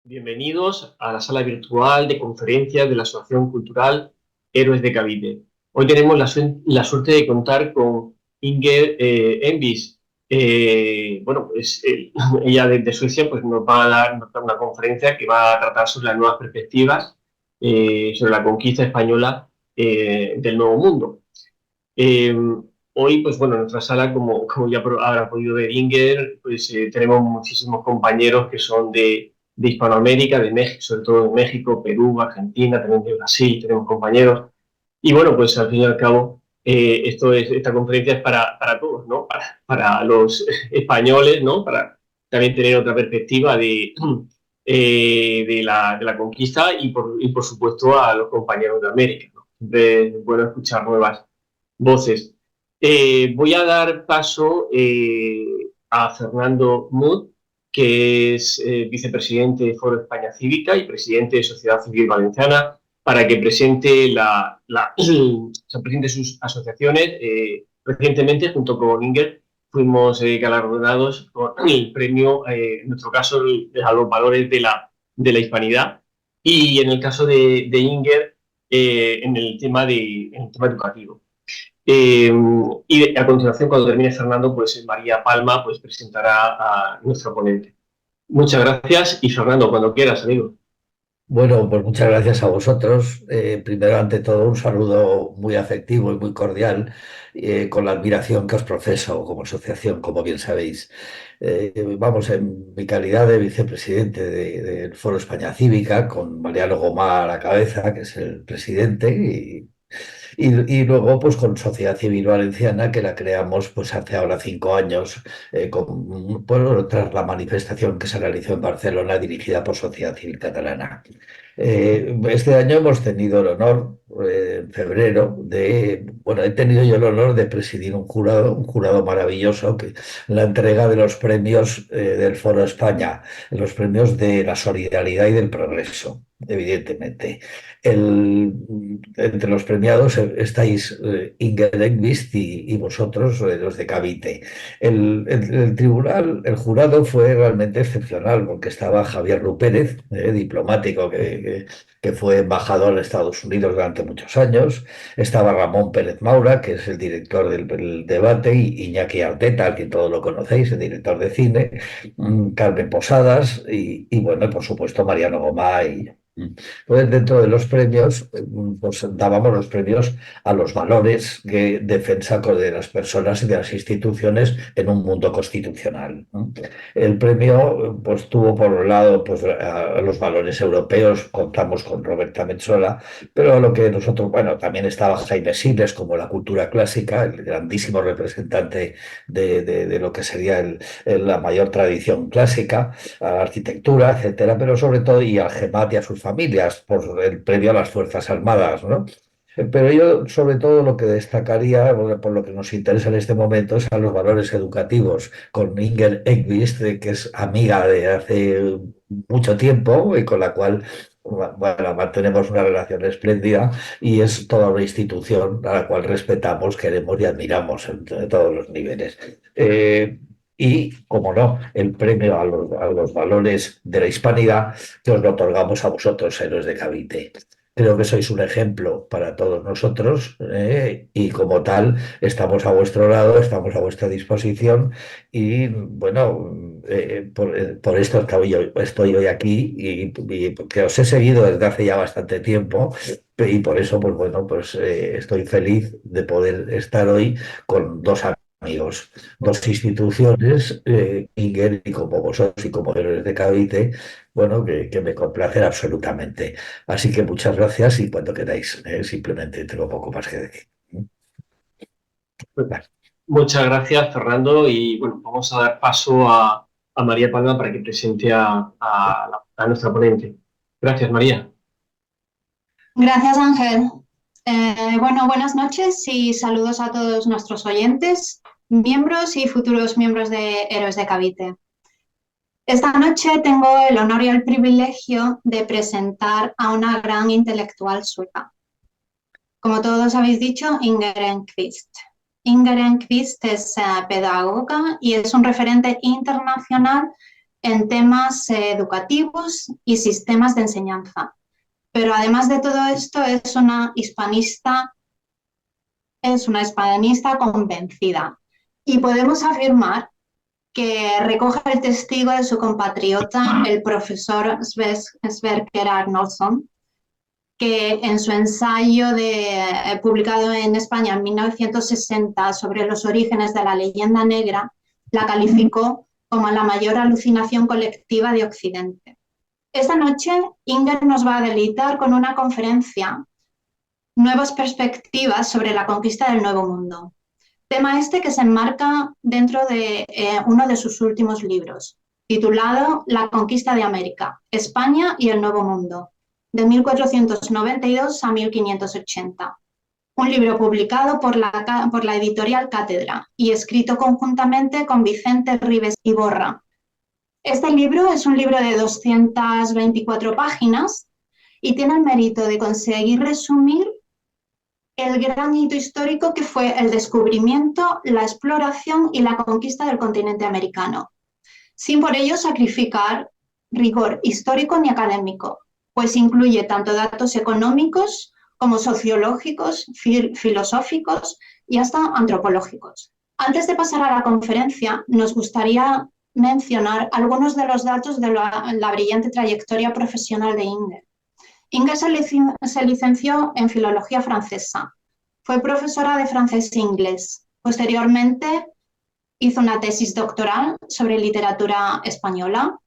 Bienvenidos a la sala virtual de conferencias de la Asociación Cultural Héroes de Cavite. Hoy tenemos la suerte de contar con Inger Envis. Ella desde Suecia pues, nos va a dar una conferencia que va a tratar sobre las nuevas perspectivas sobre la conquista española del Nuevo Mundo. Eh, Hoy, pues bueno, en nuestra sala, como ya habrá podido ver Inger, pues tenemos muchísimos compañeros que son de Hispanoamérica, de México, sobre todo de México, Perú, Argentina, también de Brasil, tenemos compañeros. Y bueno, pues al fin y al cabo, esta conferencia es para todos, ¿no? Para los españoles, ¿no? Para también tener otra perspectiva de la conquista y por supuesto, a los compañeros de América, ¿no? Siempre es bueno escuchar nuevas voces. Voy a dar paso a Fernando Mut, que es vicepresidente de Foro España Cívica y presidente de Sociedad Civil Valenciana, para que presente, presente sus asociaciones. Recientemente, junto con Inger, fuimos galardonados con el premio, en nuestro caso, a los valores de la hispanidad, y en el caso de Inger, en el tema educativo. Y a continuación, cuando termine Fernando, pues María Palma pues, presentará a nuestro ponente. Muchas gracias y Fernando, cuando quieras, amigo. Bueno, pues muchas gracias a vosotros. Primero, ante todo, un saludo muy afectivo y muy cordial, con la admiración que os profeso como asociación, como bien sabéis. Vamos, en mi calidad de vicepresidente del Foro España Cívica, con Mariano Gomá a la cabeza, que es el presidente, y luego, pues con Sociedad Civil Valenciana, que la creamos pues hace ahora 5 años, tras la manifestación que se realizó en Barcelona, dirigida por Sociedad Civil Catalana. Este año hemos tenido el honor, en febrero, bueno, he tenido yo el honor de presidir un jurado maravilloso, que la entrega de los premios del Foro España, los premios de la solidaridad y del progreso, evidentemente. Entre los premiados estáis Inger Enqvist y vosotros, los de Cavite. El tribunal, el jurado fue realmente excepcional, porque estaba Javier Rupérez, diplomático que fue embajador de Estados Unidos durante muchos años. Estaba Ramón Pérez Maura, que es el director del debate, y Iñaki Arteta, al que todos lo conocéis, el director de cine, Carmen Posadas y bueno, por supuesto, Mariano Gomá y... Pues dentro de los premios, pues dábamos los premios a los valores de defensa de las personas y de las instituciones en un mundo constitucional, ¿no? El premio, pues tuvo por un lado, pues a los valores europeos. Contamos con Roberta Metsola, pero lo que nosotros, bueno, también estaba Jaime Siles, como la cultura clásica, el grandísimo representante de lo que sería la mayor tradición clásica, a la arquitectura, etcétera, pero sobre todo, y al GEMAT y a sus familias, por el premio a las Fuerzas Armadas, ¿no? Pero yo, sobre todo, lo que destacaría, bueno, por lo que nos interesa en este momento, es a los valores educativos, con Inger Enqvist, que es amiga de hace mucho tiempo y con la cual, bueno, mantenemos una relación espléndida, y es toda una institución a la cual respetamos, queremos y admiramos en todos los niveles. Y, como no, el premio a los valores de la hispanidad, que os lo otorgamos a vosotros, héroes de Cavite. Creo que sois un ejemplo para todos nosotros, y como tal estamos a vuestro lado, estamos a vuestra disposición, y bueno, por esto estoy hoy aquí, y porque os he seguido desde hace ya bastante tiempo, y por eso, pues bueno, pues estoy feliz de poder estar hoy con dos amigos, dos instituciones, Inger y como vosotros y como héroes de Cavite, bueno, que me complacen absolutamente. Así que muchas gracias, y cuando queráis, simplemente tengo poco más que decir. Pues, Vale. muchas gracias, Fernando, y bueno, vamos a dar paso a María Palma para que presente a nuestra ponente. Gracias, María. Gracias, Ángel. Bueno, buenas noches y saludos a todos nuestros oyentes, miembros y futuros miembros de Héroes de Cavite. Esta noche tengo el honor y el privilegio de presentar a una gran intelectual sueca. Como todos habéis dicho, Inger Enquist. Inger Enquist es pedagoga y es un referente internacional en temas educativos y sistemas de enseñanza. Pero además de todo esto, es una hispanista convencida. Y podemos afirmar que recoge el testigo de su compatriota, el profesor Sverker Arnoldsson, que en su ensayo publicado en España en 1960 sobre los orígenes de la leyenda negra, la calificó como la mayor alucinación colectiva de Occidente. Esta noche, Inger nos va a deleitar con una conferencia, Nuevas perspectivas sobre la conquista del Nuevo Mundo. Tema este que se enmarca dentro de uno de sus últimos libros, titulado La conquista de América, España y el Nuevo Mundo, de 1492 a 1580. Un libro publicado por la editorial Cátedra y escrito conjuntamente con Vicente Ribes Iborra. Este libro es un libro de 224 páginas y tiene el mérito de conseguir resumir el gran hito histórico que fue el descubrimiento, la exploración y la conquista del continente americano, sin por ello sacrificar rigor histórico ni académico, pues incluye tanto datos económicos como sociológicos, filosóficos y hasta antropológicos. Antes de pasar a la conferencia, nos gustaría mencionar algunos de los datos de la brillante trayectoria profesional de Inger. Inger se licenció en Filología Francesa, fue profesora de francés e inglés. Posteriormente hizo una tesis doctoral sobre literatura española,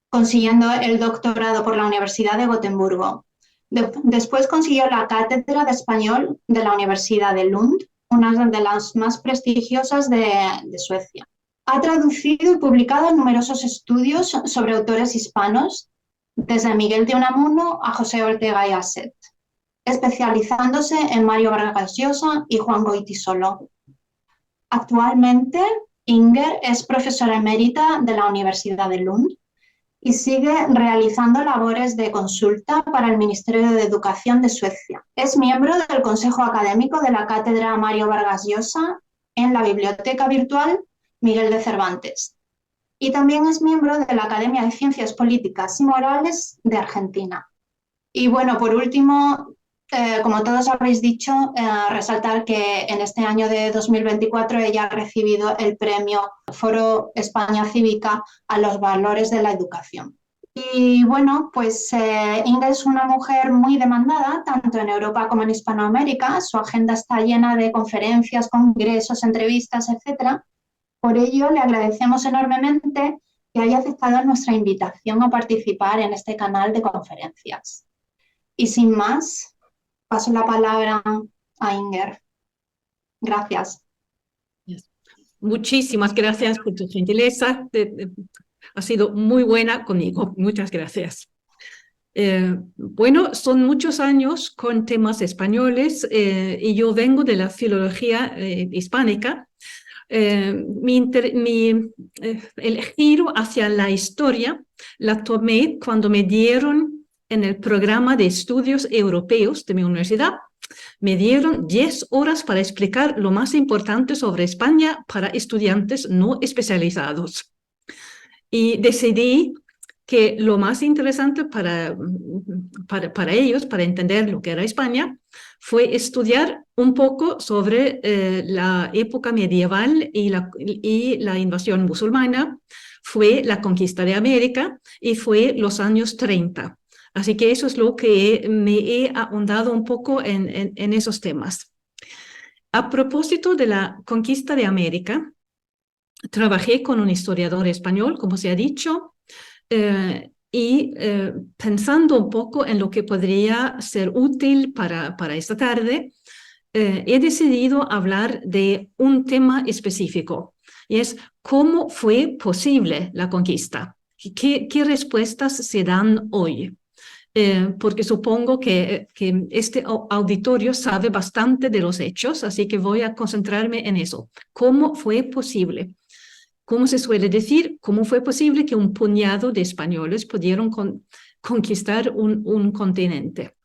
consiguiendo el doctorado por la Universidad de Gotemburgo. Después consiguió la cátedra de español de la Universidad de Lund, una de las más prestigiosas de Suecia. Ha traducido y publicado numerosos estudios sobre autores hispanos, desde Miguel de Unamuno a José Ortega y Gasset, especializándose en Mario Vargas Llosa y Juan Goytisolo. Actualmente, Inger es profesora emérita de la Universidad de Lund y sigue realizando labores de consulta para el Ministerio de Educación de Suecia. Es miembro del Consejo Académico de la Cátedra Mario Vargas Llosa en la Biblioteca Virtual Miguel de Cervantes. Y también es miembro de la Academia de Ciencias Políticas y Morales de Argentina. Y bueno, por último, como todos habéis dicho, resaltar que en este año de 2024 ella ha recibido el premio Foro España Cívica a los valores de la educación. Y bueno, pues Inger es una mujer muy demandada, tanto en Europa como en Hispanoamérica. Su agenda está llena de conferencias, congresos, entrevistas, etc. Por ello, le agradecemos enormemente que haya aceptado nuestra invitación a participar en este canal de conferencias. Y sin más, paso la palabra a Inger. Gracias. Muchísimas gracias por tu gentileza. Ha sido muy buena conmigo. Muchas gracias. Bueno, son muchos años con temas españoles y yo vengo de la filología hispánica. El giro hacia la historia la tomé cuando me dieron en el programa de estudios europeos de mi universidad. Me dieron 10 horas para explicar lo más importante sobre España para estudiantes no especializados. Y decidí que lo más interesante para ellos, para entender lo que era España, fue estudiar un poco sobre la época medieval y la invasión musulmana, fue la conquista de América y fue los años 30. Así que eso es lo que me he ahondado un poco en esos temas. A propósito de la conquista de América, trabajé con un historiador español, como se ha dicho, pensando un poco en lo que podría ser útil para esta tarde, he decidido hablar de un tema específico, y es cómo fue posible la conquista. ¿Qué respuestas se dan hoy? porque supongo que este auditorio sabe bastante de los hechos, así que voy a concentrarme en eso. ¿Cómo fue posible? Como se suele decir, ¿cómo fue posible que un puñado de españoles pudieron conquistar un continente?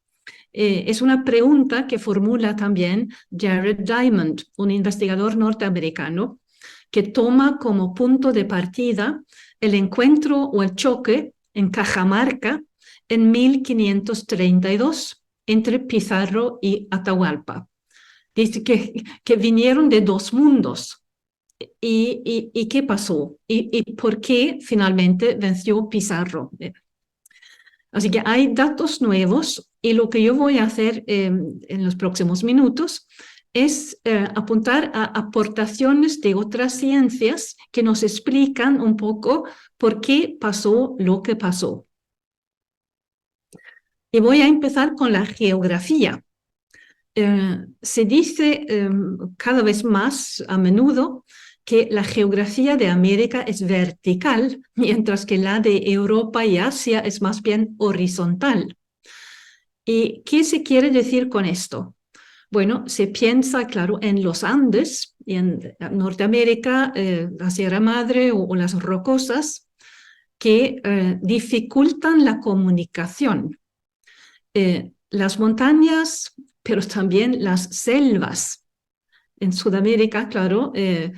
Es una pregunta que formula también Jared Diamond, un investigador norteamericano, que toma como punto de partida el encuentro o el choque en Cajamarca en 1532 entre Pizarro y Atahualpa. Dice que vinieron de dos mundos. ¿Y qué pasó? ¿Y por qué finalmente venció Pizarro? Así que hay datos nuevos y lo que yo voy a hacer en los próximos minutos es apuntar a aportaciones de otras ciencias que nos explican un poco por qué pasó lo que pasó. Y voy a empezar con la geografía. Se dice cada vez más a menudo que la geografía de América es vertical, mientras que la de Europa y Asia es más bien horizontal. ¿Y qué se quiere decir con esto? Bueno, se piensa, claro, en los Andes, y en Norteamérica, la Sierra Madre o las rocosas, que dificultan la comunicación. Las montañas, pero también las selvas. En Sudamérica, claro, en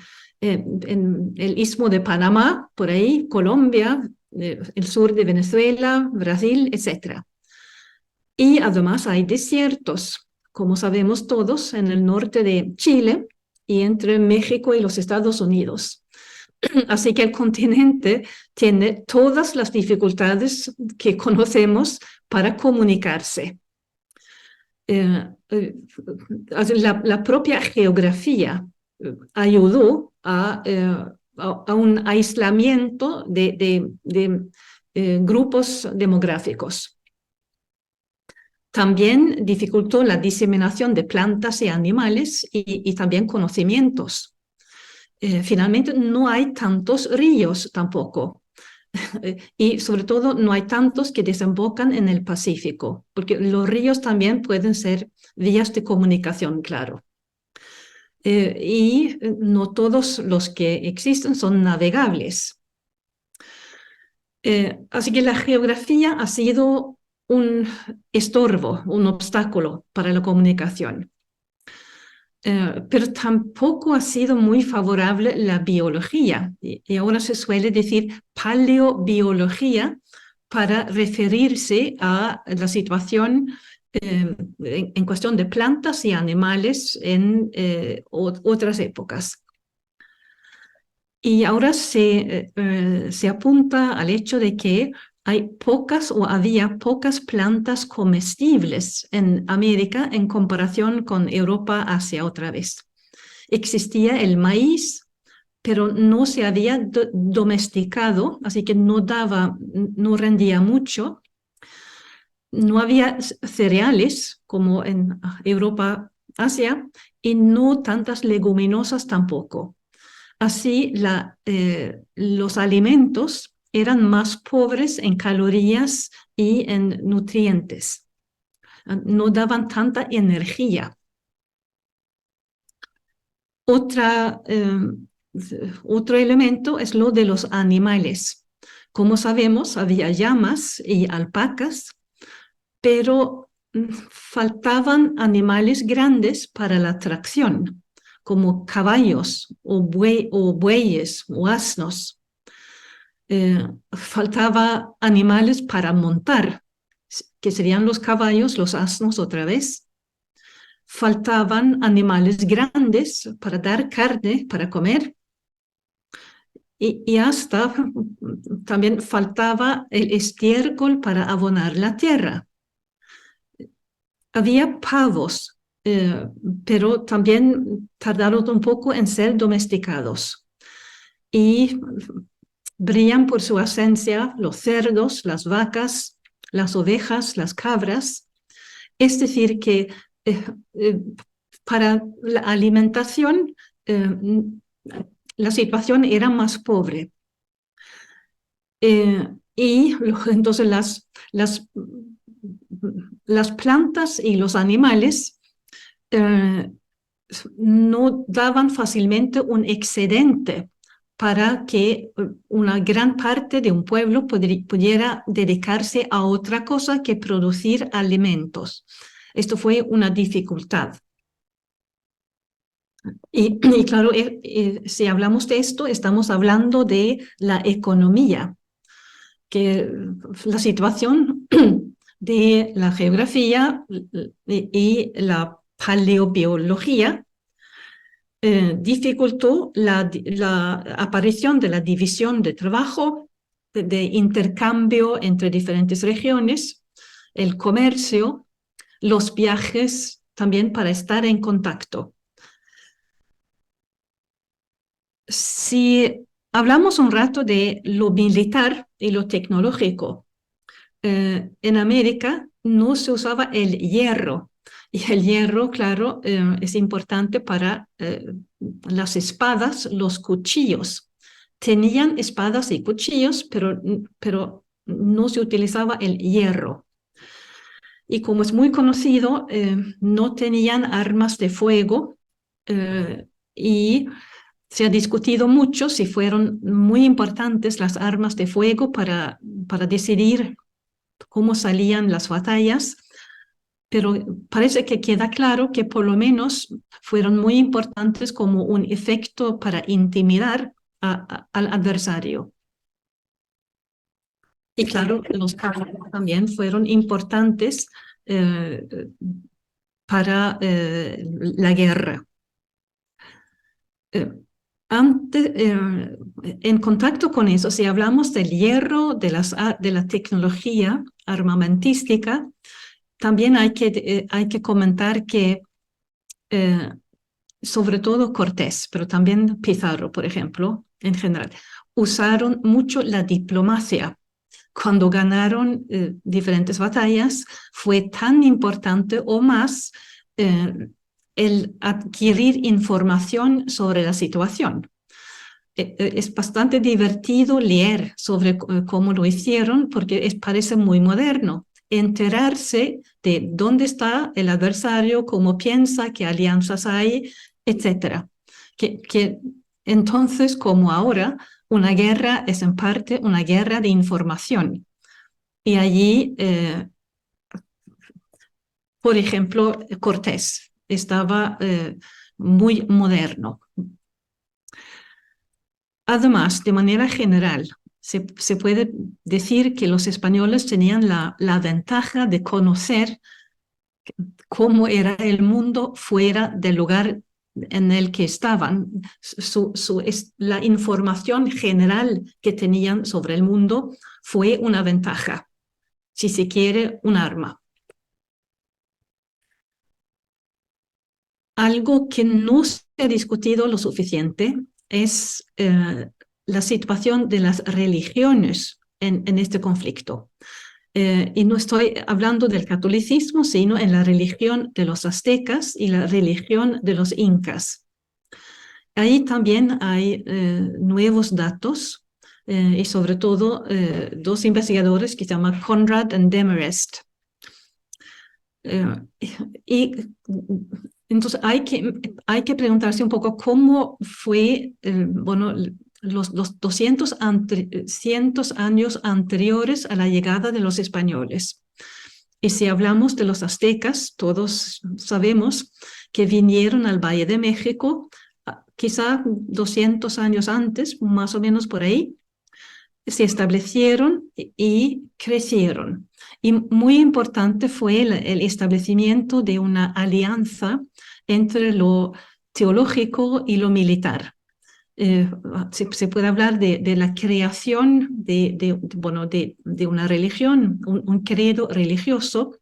el Istmo de Panamá, por ahí, Colombia, el sur de Venezuela, Brasil, etc. Y además hay desiertos, como sabemos todos, en el norte de Chile y entre México y los Estados Unidos. Así que el continente tiene todas las dificultades que conocemos para comunicarse. La propia geografía ayudó a un aislamiento de grupos demográficos. También dificultó la diseminación de plantas y animales y también conocimientos. Finalmente, no hay tantos ríos tampoco. Y sobre todo no hay tantos que desembocan en el Pacífico, porque los ríos también pueden ser vías de comunicación, claro. Y no todos los que existen son navegables. Así que la geografía ha sido un estorbo, un obstáculo para la comunicación. Pero tampoco ha sido muy favorable la biología, y ahora se suele decir paleobiología para referirse a la situación en cuestión de plantas y animales en otras épocas. Y ahora se apunta al hecho de que hay pocas o había pocas plantas comestibles en América en comparación con Europa, Asia otra vez. Existía el maíz, pero no se había domesticado, así que no rendía mucho. No había cereales como en Europa, Asia, y no tantas leguminosas tampoco. Así, los alimentos eran más pobres en calorías y en nutrientes. No daban tanta energía. Otro elemento es lo de los animales. Como sabemos, había llamas y alpacas, pero faltaban animales grandes para la tracción, como caballos o bueyes o asnos. Faltaba animales para montar, que serían los caballos, los asnos otra vez. Faltaban animales grandes para dar carne, para comer. Y hasta también faltaba el estiércol para abonar la tierra. Había pavos, pero también tardaron un poco en ser domesticados. Y brillan por su ausencia los cerdos, las vacas, las ovejas, las cabras. Es decir, que para la alimentación la situación era más pobre. Y entonces las las plantas y los animales no daban fácilmente un excedente para que una gran parte de un pueblo pudiera dedicarse a otra cosa que producir alimentos. Esto fue una dificultad. Y claro, si hablamos de esto, estamos hablando de la economía, que la situación de la geografía y la paleobiología dificultó la aparición de la división de trabajo, de intercambio entre diferentes regiones, el comercio, los viajes también para estar en contacto. Si hablamos un rato de lo militar y lo tecnológico, en América no se usaba el hierro. Y el hierro, claro, es importante para las espadas, los cuchillos. Tenían espadas y cuchillos, pero no se utilizaba el hierro. Y como es muy conocido, no tenían armas de fuego y se ha discutido mucho si fueron muy importantes las armas de fuego para decidir cómo salían las batallas, pero parece que queda claro que por lo menos fueron muy importantes como un efecto para intimidar al adversario. Y claro, los caballos también fueron importantes para la guerra. En contacto con eso, si hablamos del hierro, de la tecnología armamentística, también hay que comentar que sobre todo Cortés, pero también Pizarro, por ejemplo, en general, usaron mucho la diplomacia. Cuando ganaron diferentes batallas, fue tan importante o más el adquirir información sobre la situación. Es bastante divertido leer sobre cómo lo hicieron porque parece muy moderno. Enterarse de dónde está el adversario, cómo piensa, qué alianzas hay, etc. Entonces, como ahora, una guerra es en parte una guerra de información. Y allí, por ejemplo, Cortés estaba muy moderno. Además, de manera general, se puede decir que los españoles tenían la ventaja de conocer cómo era el mundo fuera del lugar en el que estaban. La información general que tenían sobre el mundo fue una ventaja, si se quiere, un arma. Algo que no se ha discutido lo suficiente es la situación de las religiones en este conflicto. Y no estoy hablando del catolicismo, sino en la religión de los aztecas y la religión de los incas. Ahí también hay nuevos datos y sobre todo dos investigadores que se llaman Conrad y Demarest. Y entonces hay que preguntarse un poco cómo fue, los 200 años anteriores a la llegada de los españoles. Y si hablamos de los aztecas, todos sabemos que vinieron al Valle de México, quizá 200 años antes, más o menos por ahí, se establecieron y crecieron. Y muy importante fue el establecimiento de una alianza entre lo teológico y lo militar. Se puede hablar de la creación de una religión, un credo religioso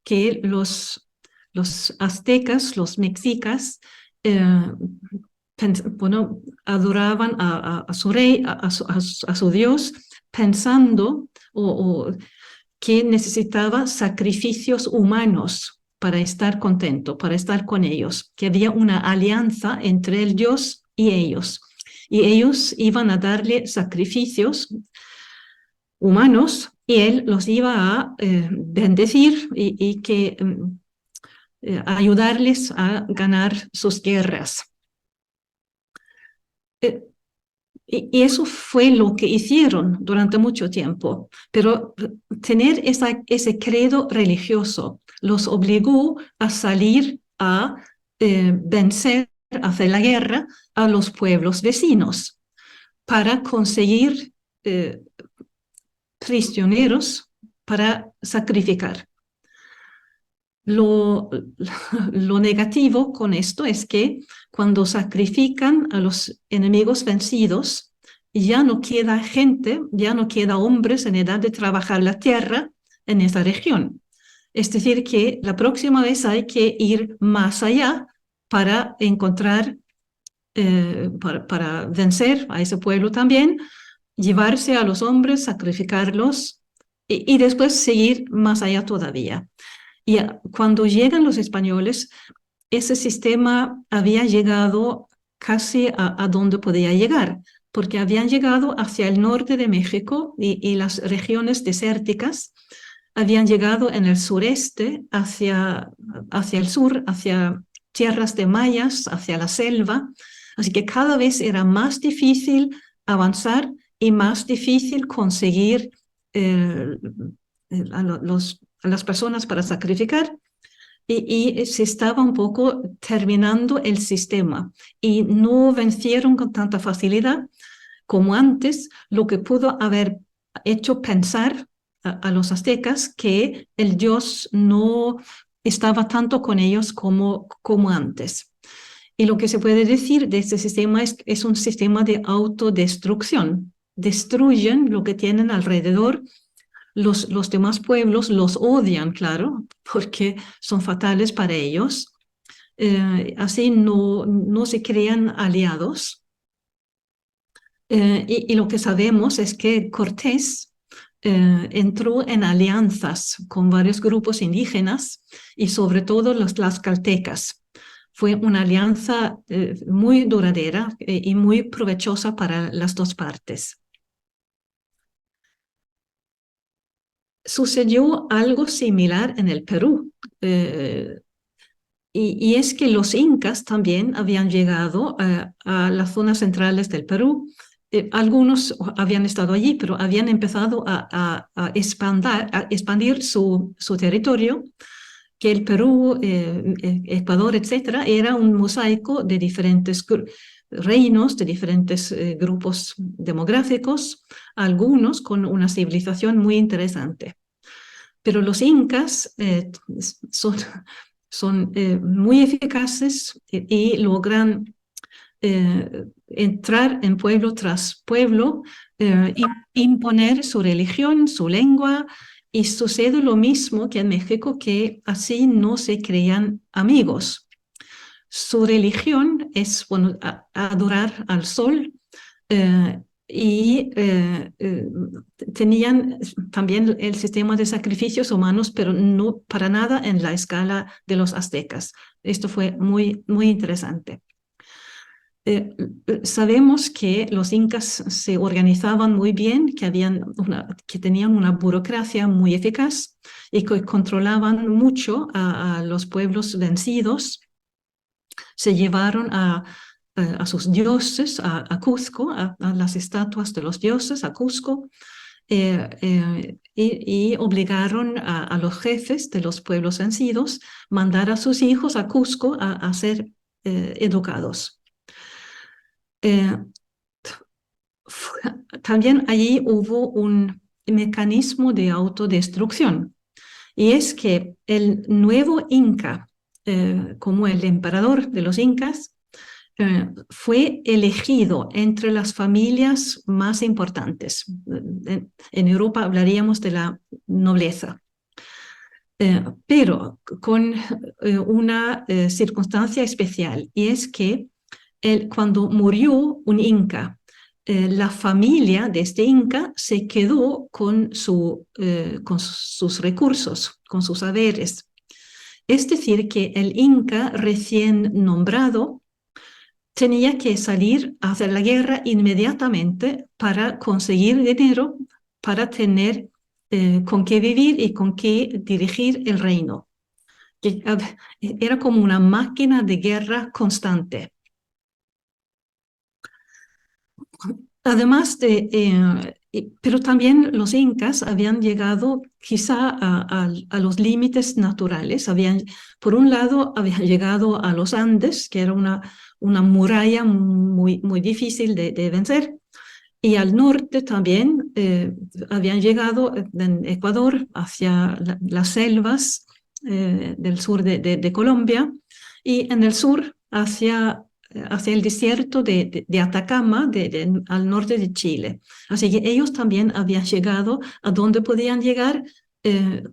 que los aztecas, los mexicas, adoraban a su rey, a su Dios, pensando que necesitaba sacrificios humanos para estar contento, para estar con ellos, que había una alianza entre el Dios y ellos iban a darle sacrificios humanos y él los iba a bendecir y que ayudarles a ganar sus guerras. Y eso fue lo que hicieron durante mucho tiempo, pero tener ese credo religioso los obligó a salir a vencer, a hacer la guerra a los pueblos vecinos para conseguir prisioneros para sacrificar. Lo negativo con esto es que cuando sacrifican a los enemigos vencidos, ya no queda gente, ya no queda hombres en edad de trabajar la tierra en esa región. Es decir, que la próxima vez hay que ir más allá para encontrar, para vencer a ese pueblo también, llevarse a los hombres, sacrificarlos y después seguir más allá todavía. Y cuando llegan los españoles, ese sistema había llegado casi a donde podía llegar, porque habían llegado hacia el norte de México y las regiones desérticas, habían llegado en el sureste, hacia el sur, hacia tierras de mayas, hacia la selva. Así que cada vez era más difícil avanzar y más difícil conseguir a las personas para sacrificar y se estaba un poco terminando el sistema y no vencieron con tanta facilidad como antes, lo que pudo haber hecho pensar a los aztecas que el dios no estaba tanto con ellos como antes. Y lo que se puede decir de este sistema es un sistema de autodestrucción. Destruyen lo que tienen alrededor. Los demás pueblos los odian, claro, porque son fatales para ellos. Así no se crean aliados. Y lo que sabemos es que Cortés entró en alianzas con varios grupos indígenas y sobre todo los tlaxcaltecas. Fue una alianza muy duradera y muy provechosa para las dos partes. Sucedió algo similar en el Perú, y es que los incas también habían llegado a las zonas centrales del Perú. Algunos habían estado allí, pero habían empezado a expandir su territorio, que el Perú, Ecuador, etcétera, era un mosaico de diferentes reinos, de diferentes grupos demográficos, algunos con una civilización muy interesante. Pero los incas son muy eficaces y logran entrar en pueblo tras pueblo, imponer su religión, su lengua, y sucede lo mismo que en México, que así no se crean amigos. Su religión es adorar al sol, y tenían también el sistema de sacrificios humanos, pero no para nada en la escala de los aztecas. Esto fue muy, muy interesante. Sabemos que los incas se organizaban muy bien, que tenían una burocracia muy eficaz y que controlaban mucho a los pueblos vencidos. Se llevaron a sus dioses, a Cusco, a las estatuas de los dioses, a Cusco, y obligaron a los jefes de los pueblos vencidos a mandar a sus hijos a Cusco a ser educados. También allí hubo un mecanismo de autodestrucción, y es que el nuevo Inca, como el emperador de los incas, fue elegido entre las familias más importantes. En Europa hablaríamos de la nobleza. Pero con una circunstancia especial, y es que cuando murió un inca, la familia de este inca se quedó con sus recursos, con sus haberes. Es decir, que el inca recién nombrado tenía que salir a hacer la guerra inmediatamente para conseguir dinero, para tener con qué vivir y con qué dirigir el reino. Era como una máquina de guerra constante. Además pero también los incas habían llegado quizá a los límites naturales. Por un lado, habían llegado a los Andes, que era una muralla muy, muy difícil de vencer. Y al norte también habían llegado en Ecuador hacia las selvas del sur de Colombia, y en el sur hacia el desierto de Atacama, al norte de Chile. Así que ellos también habían llegado a donde podían llegar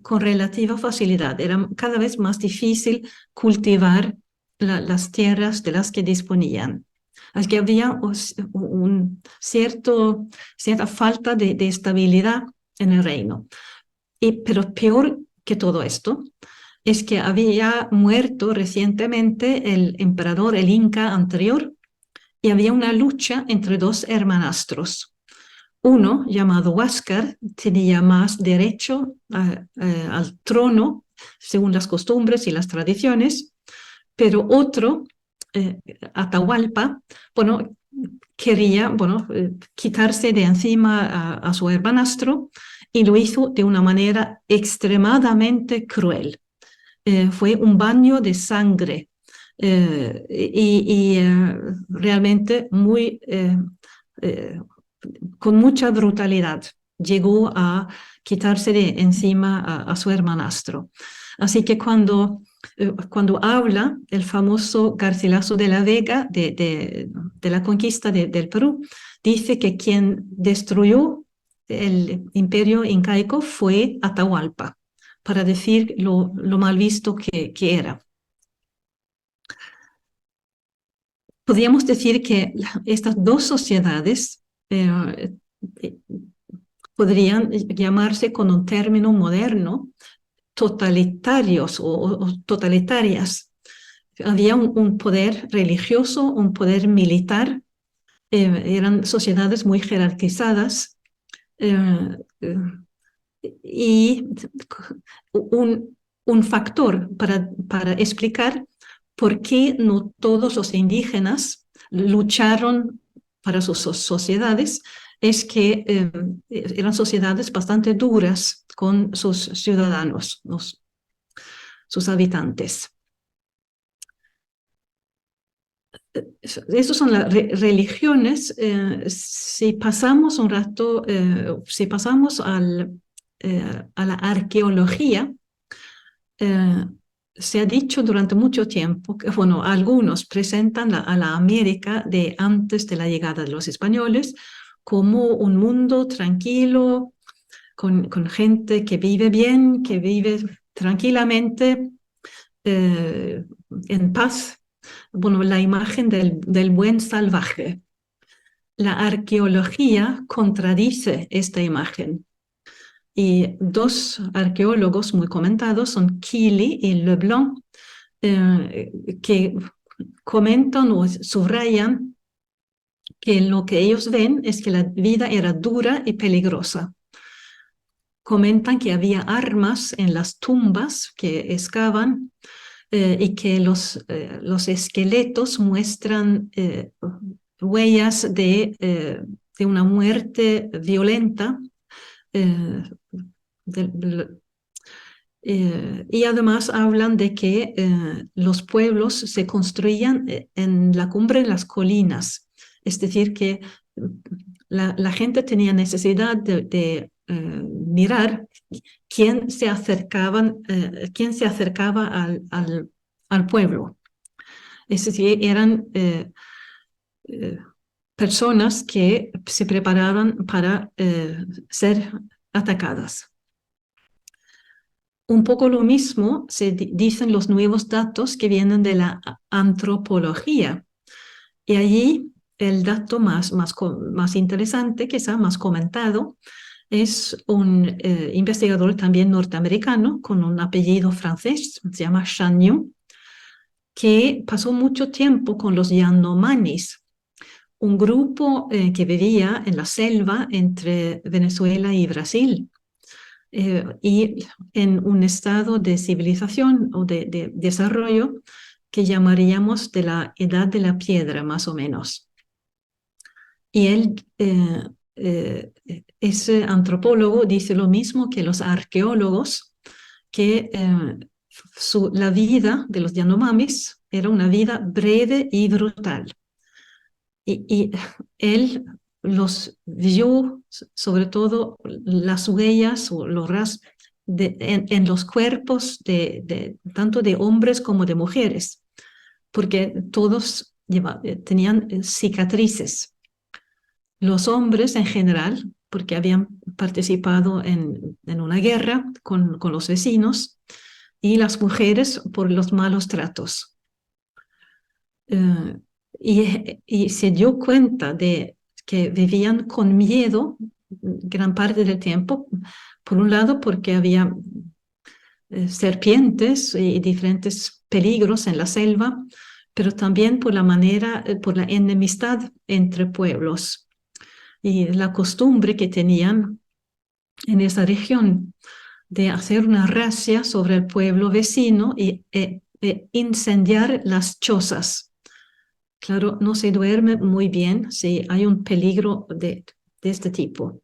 con relativa facilidad. Era cada vez más difícil cultivar las tierras de las que disponían. Así que había cierta falta de estabilidad en el reino. Pero peor que todo esto es que había muerto recientemente el emperador, el Inca anterior, y había una lucha entre dos hermanastros. Uno, llamado Huáscar, tenía más derecho al trono, según las costumbres y las tradiciones, pero otro, Atahualpa, quería quitarse de encima a su hermanastro, y lo hizo de una manera extremadamente cruel. Fue un baño de sangre realmente con mucha brutalidad. Llegó a quitarse de encima a su hermanastro. Así que cuando habla el famoso Garcilaso de la Vega de la conquista del Perú, dice que quien destruyó el imperio incaico fue Atahualpa, para decir lo mal visto que era. Podríamos decir que estas dos sociedades podrían llamarse con un término moderno totalitarios o totalitarias. Había un poder religioso, un poder militar, eran sociedades muy jerarquizadas, y un factor para explicar por qué no todos los indígenas lucharon para sus sociedades es que eran sociedades bastante duras con sus ciudadanos, sus habitantes. Esas son las religiones. Si pasamos un rato, si pasamos a la arqueología, se ha dicho durante mucho tiempo que, algunos presentan a la América de antes de la llegada de los españoles como un mundo tranquilo, con gente que vive bien, que vive tranquilamente, en paz. La imagen del buen salvaje. La arqueología contradice esta imagen. Y dos arqueólogos muy comentados son Keely y Leblanc, que comentan o subrayan que lo que ellos ven es que la vida era dura y peligrosa. Comentan que había armas en las tumbas que excavan, y que los esqueletos muestran huellas de una muerte violenta, y además hablan de que los pueblos se construían en la cumbre de las colinas, es decir, que la gente tenía necesidad de mirar quién se acercaba al pueblo. Es decir, eran personas que se preparaban para ser atacadas. Un poco lo mismo se dicen los nuevos datos que vienen de la antropología. Y allí el dato más interesante, quizá más comentado, es un investigador también norteamericano con un apellido francés, se llama Chagnon, que pasó mucho tiempo con los Yanomamis, un grupo que vivía en la selva entre Venezuela y Brasil. y en un estado de civilización o de desarrollo que llamaríamos de la edad de la piedra, más o menos. Y ese antropólogo dice lo mismo que los arqueólogos, que la vida de los Yanomamis era una vida breve y brutal. Y él los vio, sobre todo las huellas o los rasgos en los cuerpos tanto de hombres como de mujeres, porque todos tenían cicatrices. Los hombres en general, porque habían participado en una guerra con los vecinos, y las mujeres por los malos tratos. Y se dio cuenta de que vivían con miedo gran parte del tiempo, por un lado porque había serpientes y diferentes peligros en la selva, pero también por la enemistad entre pueblos y la costumbre que tenían en esa región de hacer una razzia sobre el pueblo vecino e incendiar las chozas. Claro, no se duerme muy bien si hay un peligro de este tipo.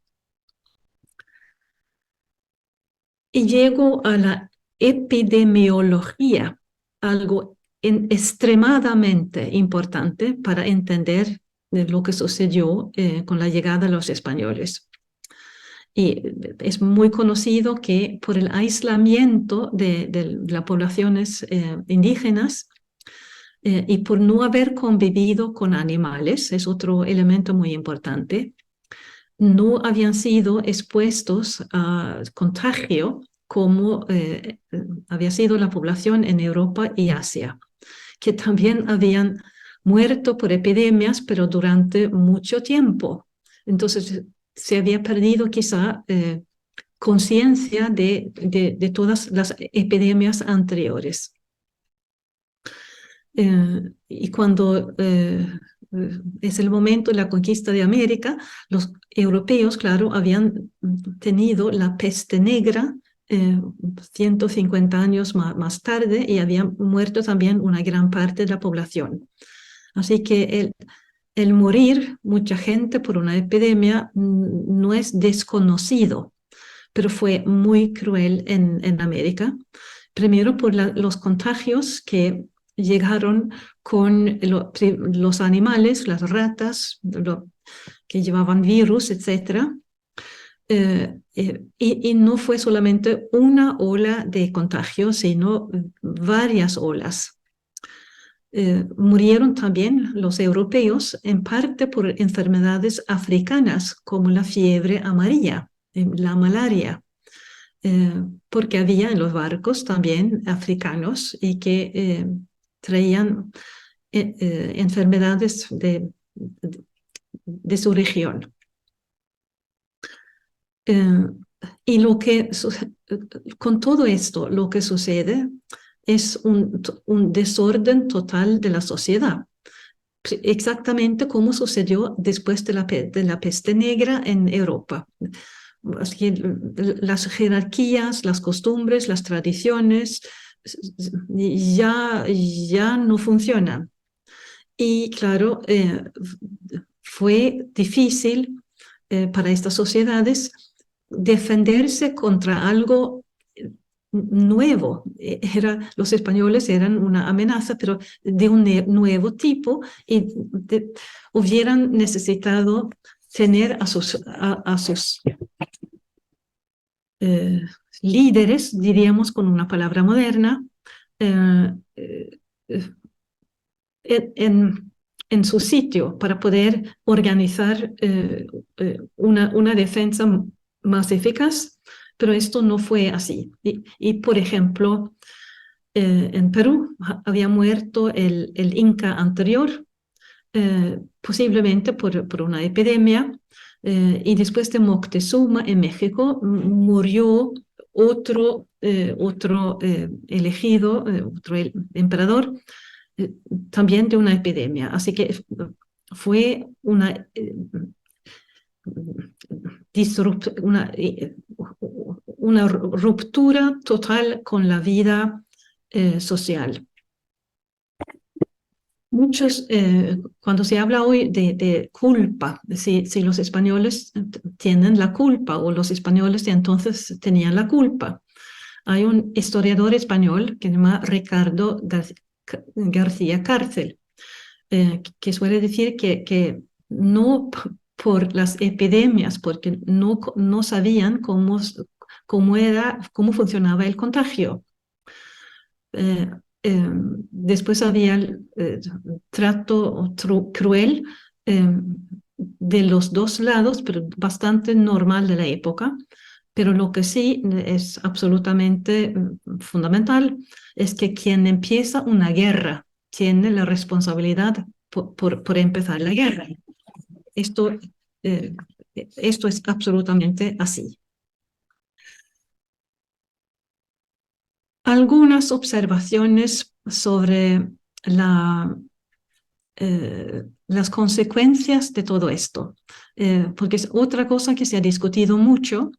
Y llego a la epidemiología, algo extremadamente importante para entender lo que sucedió con la llegada de los españoles. Y es muy conocido que por el aislamiento de las poblaciones indígenas y por no haber convivido con animales, es otro elemento muy importante, no habían sido expuestos a contagio como había sido la población en Europa y Asia, que también habían muerto por epidemias, pero durante mucho tiempo. Entonces se había perdido quizá conciencia de todas las epidemias anteriores. Y cuando es el momento de la conquista de América, los europeos, claro, habían tenido la peste negra 150 años más tarde y habían muerto también una gran parte de la población. Así que el morir mucha gente por una epidemia no es desconocido, pero fue muy cruel en América. Primero por los contagios que llegaron con los animales, las ratas, que llevaban virus, etc. Y no fue solamente una ola de contagio, sino varias olas. Murieron también los europeos en parte por enfermedades africanas como la fiebre amarilla, la malaria, porque había en los barcos también africanos y que traían enfermedades de su región. Y con todo esto, lo que sucede es un desorden total de la sociedad, exactamente como sucedió después de la peste negra en Europa. Así que las jerarquías, las costumbres, las tradiciones ya no funcionan. Y claro, fue difícil para estas sociedades defenderse contra algo nuevo. Los españoles eran una amenaza, pero de un nuevo tipo, y hubieran necesitado tener a sus líderes, diríamos con una palabra moderna, en su sitio para poder organizar una defensa más eficaz, pero esto no fue así. Y por ejemplo, en Perú había muerto el inca anterior, posiblemente por una epidemia, y después de Moctezuma en México murió otro elegido, otro emperador, también de una epidemia. Así que fue una ruptura total con la vida social. Muchos, cuando se habla hoy de culpa, si los españoles tienen la culpa o los españoles de entonces tenían la culpa, hay un historiador español que se llama Ricardo García Cárcel, que suele decir que no por las epidemias, porque no sabían cómo funcionaba el contagio. Después había el trato cruel de los dos lados, pero bastante normal de la época. Pero lo que sí es absolutamente fundamental es que quien empieza una guerra tiene la responsabilidad por empezar la guerra. Esto es absolutamente así. Algunas observaciones sobre las consecuencias de todo esto, porque es otra cosa que se ha discutido mucho.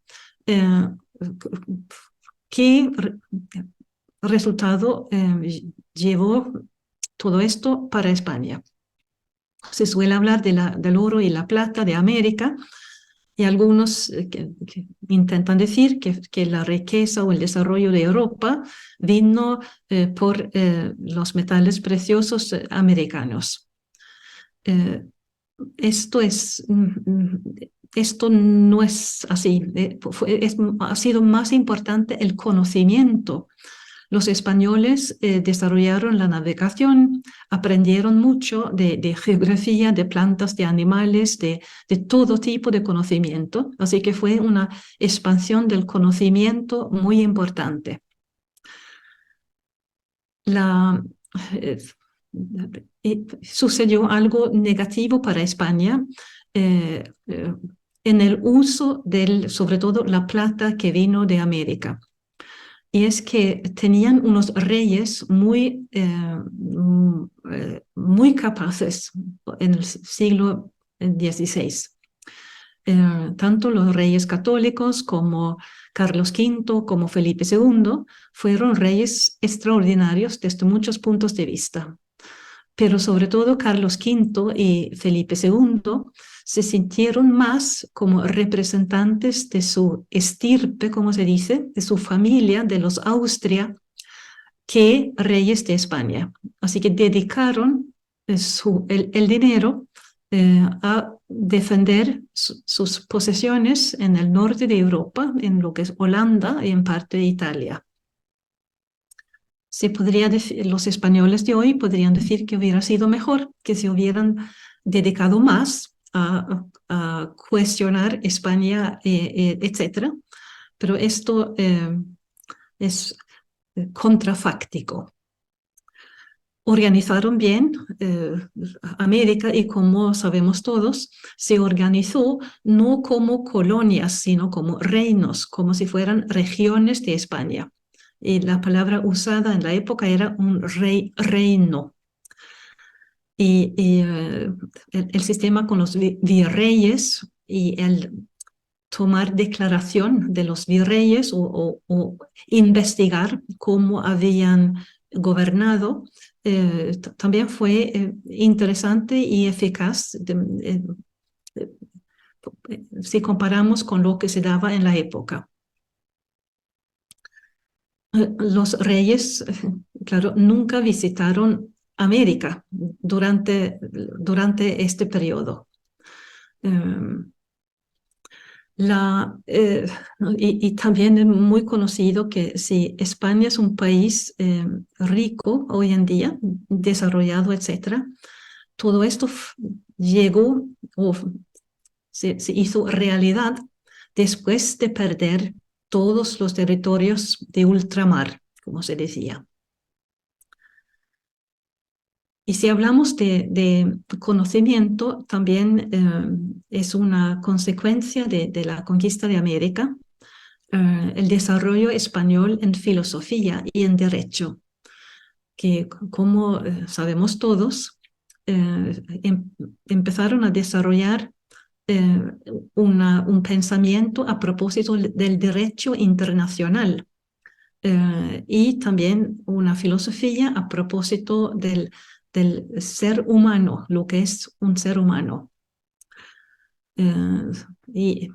¿Qué resultado llevó todo esto para España? Se suele hablar del oro y la plata de América, y algunos que intentan decir que la riqueza o el desarrollo de Europa vino por los metales preciosos americanos. Esto no es así. Ha sido más importante el conocimiento. Los españoles desarrollaron la navegación, aprendieron mucho de geografía, de plantas, de animales, de todo tipo de conocimiento. Así que fue una expansión del conocimiento muy importante. Sucedió algo negativo para España en el uso sobre todo la plata que vino de América. Y es que tenían unos reyes muy capaces en el siglo XVI. Tanto los reyes católicos como Carlos V, como Felipe II, fueron reyes extraordinarios desde muchos puntos de vista. Pero sobre todo Carlos V y Felipe II se sintieron más como representantes de su estirpe, como se dice, de su familia, de los Austria, que reyes de España. Así que dedicaron el dinero a defender sus posesiones en el norte de Europa, en lo que es Holanda y en parte de Italia. Los españoles de hoy podrían decir que hubiera sido mejor que se hubieran dedicado más a cuestionar España, etc. Pero esto es contrafáctico. Organizaron bien América, y como sabemos todos, se organizó no como colonias, sino como reinos, como si fueran regiones de España. Y la palabra usada en la época era un reino. Y el sistema con los virreyes y el tomar declaración de los virreyes o investigar cómo habían gobernado también fue interesante y eficaz si comparamos con lo que se daba en la época. Los reyes, claro, nunca visitaron América durante este periodo. Y también es muy conocido que si España es un país rico hoy en día, desarrollado, etc., todo esto llegó o se hizo realidad después de perder todos los territorios de ultramar, como se decía. Y si hablamos de conocimiento, también es una consecuencia de la conquista de América, el desarrollo español en filosofía y en derecho, que como sabemos todos, empezaron a desarrollar un pensamiento a propósito del derecho internacional y también una filosofía a propósito del ser humano, lo que es un ser humano. Y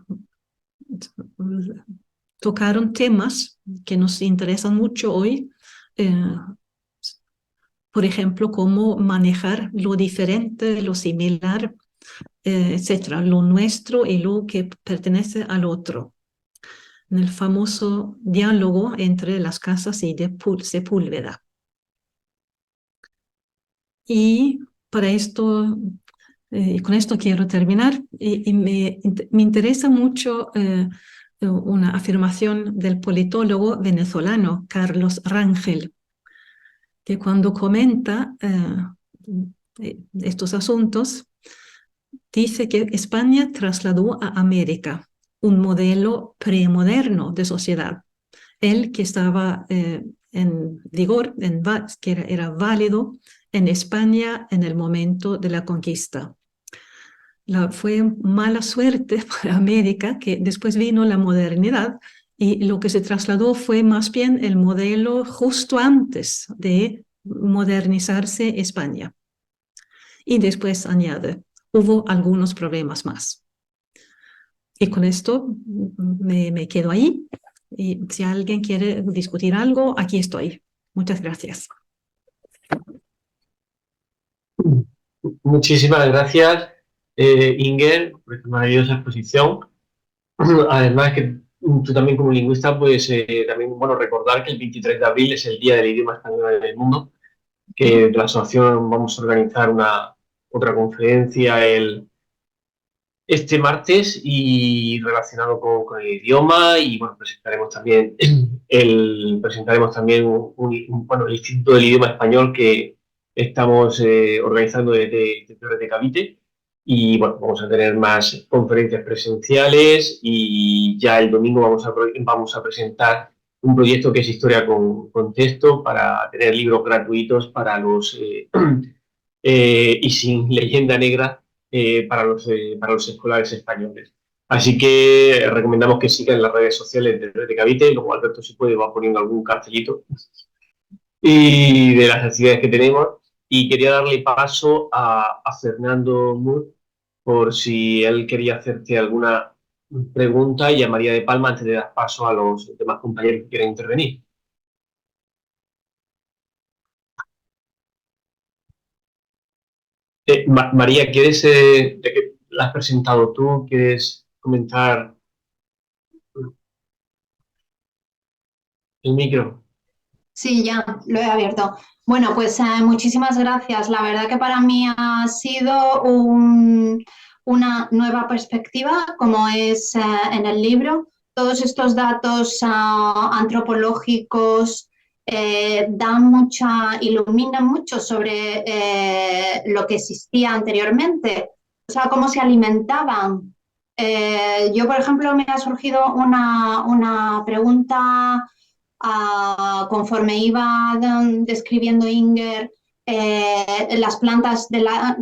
tocaron temas que nos interesan mucho hoy, por ejemplo, cómo manejar lo diferente, lo similar, etcétera, lo nuestro y lo que pertenece al otro. En el famoso diálogo entre las Casas y de Sepúlveda. Y para esto, con esto quiero terminar, y me interesa mucho una afirmación del politólogo venezolano Carlos Rangel, que cuando comenta estos asuntos, dice que España trasladó a América un modelo premoderno de sociedad, el que estaba en vigor, que era válido en España en el momento de la conquista. Fue mala suerte para América que después vino la modernidad y lo que se trasladó fue más bien el modelo justo antes de modernizarse España. Y después añade, hubo algunos problemas más. Y con esto me quedo ahí. Y si alguien quiere discutir algo, aquí estoy. Muchas gracias. Muchísimas gracias, Inger, por esta maravillosa exposición. Además que tú también como lingüista puedes también, bueno, recordar que el 23 de abril es el Día del Idioma Español en el Mundo, que de la asociación vamos a organizar otra conferencia este martes y relacionado con el idioma, y bueno, presentaremos también el Instituto del Idioma Español que estamos organizando desde Cavite, y bueno, vamos a tener más conferencias presenciales y ya el domingo vamos a presentar un proyecto que es Historia con Texto, para tener libros gratuitos para los y sin leyenda negra para los escolares españoles. Así que recomendamos que sigan las redes sociales de Red de Cavite, luego Alberto, si puede, va poniendo algún cartelito, y de las actividades que tenemos. Y quería darle paso a Fernando Moore, por si él quería hacerte alguna pregunta, y a María de Palma antes de dar paso a los demás compañeros que quieren intervenir. María, ¿quieres, de que la has presentado tú, quieres comentar el micro? Sí, ya lo he abierto. Bueno, pues muchísimas gracias. La verdad que para mí ha sido una nueva perspectiva, como es en el libro. Todos estos datos antropológicos iluminan mucho sobre lo que existía anteriormente, o sea, cómo se alimentaban. Yo, por ejemplo, me ha surgido una pregunta conforme iba describiendo Inger las plantas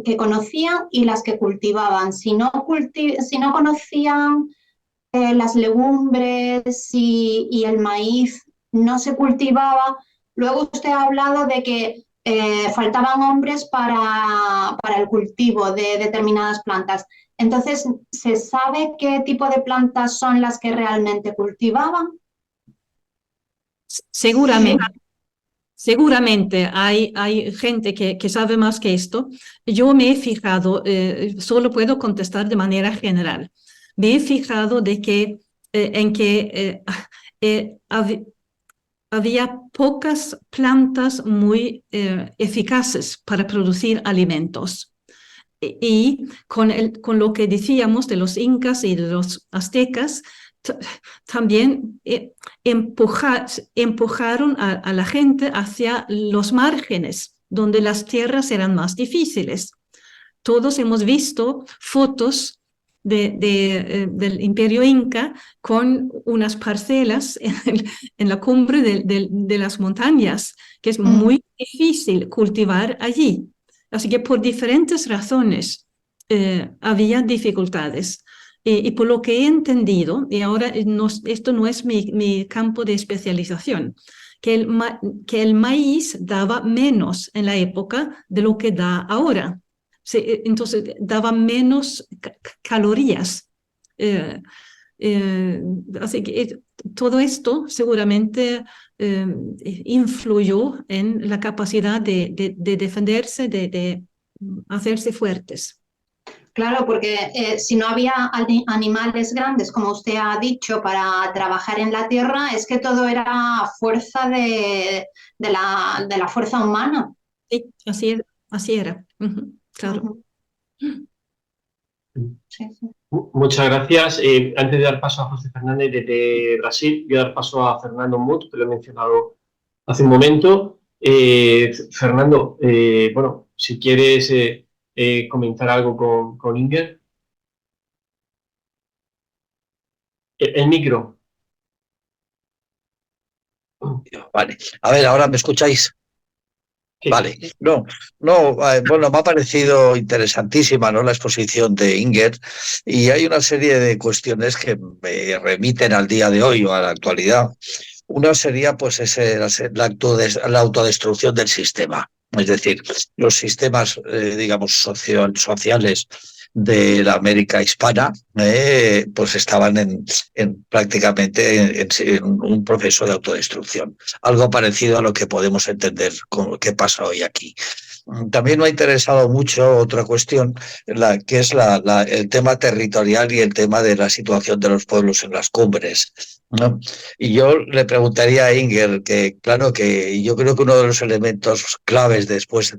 que conocían y las que cultivaban. Si no conocían las legumbres y el maíz, no se cultivaba. Luego usted ha hablado de que faltaban hombres para el cultivo de determinadas plantas. Entonces, ¿se sabe qué tipo de plantas son las que realmente cultivaban? Seguramente hay gente que sabe más que esto. Yo me he fijado, solo puedo contestar de manera general. Me he fijado en que había pocas plantas muy eficaces para producir alimentos. Y con lo que decíamos de los incas y de los aztecas, también empujaron a la gente hacia los márgenes, donde las tierras eran más difíciles. Todos hemos visto fotos del Imperio Inca con unas parcelas en la cumbre de las montañas, que es muy difícil cultivar allí. Así que por diferentes razones, había dificultades. Y por lo que he entendido, y ahora esto no es mi campo de especialización, que el maíz daba menos en la época de lo que da ahora. Entonces daba menos calorías. Así que todo esto seguramente influyó en la capacidad de defenderse, de hacerse fuertes. Claro, porque si no había animales grandes, como usted ha dicho, para trabajar en la tierra, es que todo era fuerza de la fuerza humana. Sí, así era. Claro. Sí, sí. Muchas gracias. Antes de dar paso a José Fernández desde Brasil, voy a dar paso a Fernando Mut, que lo he mencionado hace un momento. Fernando, bueno, si quieres comentar algo con Inger. El micro. Vale. A ver, ¿ahora me escucháis? Sí. Vale. No, bueno, me ha parecido interesantísima, ¿no?, la exposición de Inger, y hay una serie de cuestiones que me remiten al día de hoy o a la actualidad. Una sería, pues, la autodestrucción del sistema. Es decir, los sistemas, digamos, sociales de la América hispana, pues estaban prácticamente en un proceso de autodestrucción. Algo parecido a lo que podemos entender que pasa hoy aquí. También me ha interesado mucho otra cuestión, que es el tema territorial y el tema de la situación de los pueblos en las cumbres, ¿no? Y yo le preguntaría a Inger que, claro, que yo creo que uno de los elementos claves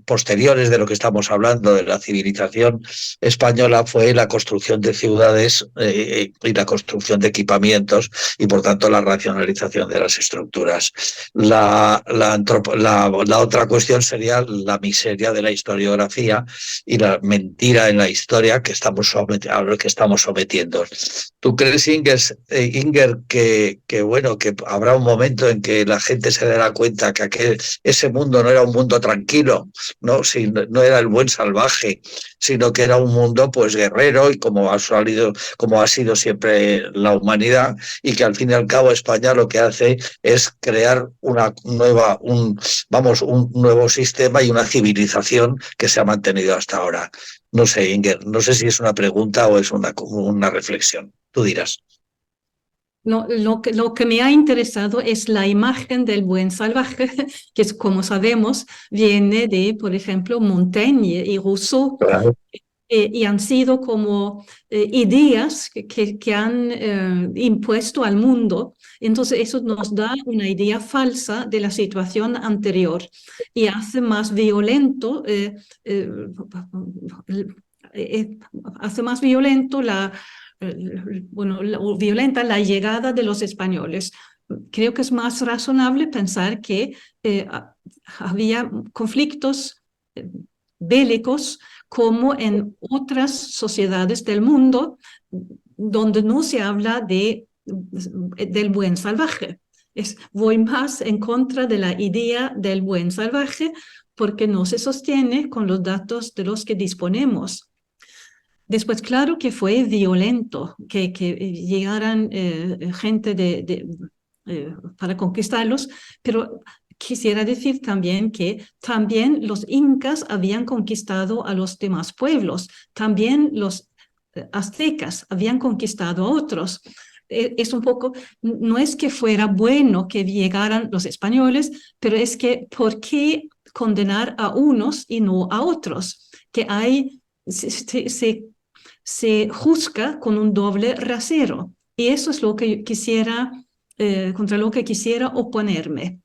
posteriores de lo que estamos hablando, de la civilización española, fue la construcción de ciudades y la construcción de equipamientos y, por tanto, la racionalización de las estructuras. La otra cuestión sería la miseria de la historiografía y la mentira en la historia a lo que estamos sometiendo. ¿Tú crees, Inger, que bueno, que habrá un momento en que la gente se dará cuenta que ese mundo no era un mundo tranquilo, ¿no? No era el buen salvaje, sino que era un mundo, pues, guerrero, y como ha sido siempre la humanidad, y que al fin y al cabo España lo que hace es crear un nuevo sistema y una civilización que se ha mantenido hasta ahora? No sé, Inger, no sé si es una pregunta o es una reflexión. Tú dirás. No, lo que me ha interesado es la imagen del buen salvaje, que es, como sabemos, viene de, por ejemplo, Montaigne y Rousseau, Claro. Y han sido como ideas que han impuesto al mundo. Entonces eso nos da una idea falsa de la situación anterior y hace más violento, hace más violento violenta la llegada de los españoles. Creo que es más razonable pensar que había conflictos bélicos como en otras sociedades del mundo donde no se habla del buen salvaje. Voy más en contra de la idea del buen salvaje porque no se sostiene con los datos de los que disponemos. Después, claro que fue violento que llegaran gente para conquistarlos, pero quisiera decir también que también los incas habían conquistado a los demás pueblos, también los aztecas habían conquistado a otros. Es un poco, no es que fuera bueno que llegaran los españoles, pero es que ¿por qué condenar a unos y no a otros? Que se juzga con un doble rasero. Y eso es lo que contra lo que quisiera oponerme.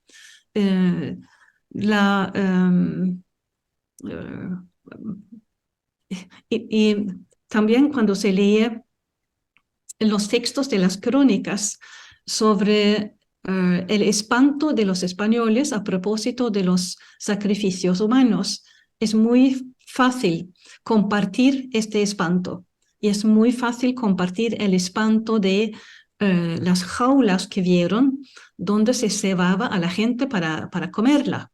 Y también cuando se lee los textos de las crónicas sobre el espanto de los españoles a propósito de los sacrificios humanos, es muy fácil compartir este espanto y es muy fácil compartir el espanto de las jaulas que vieron donde se cebaba a la gente para comerla.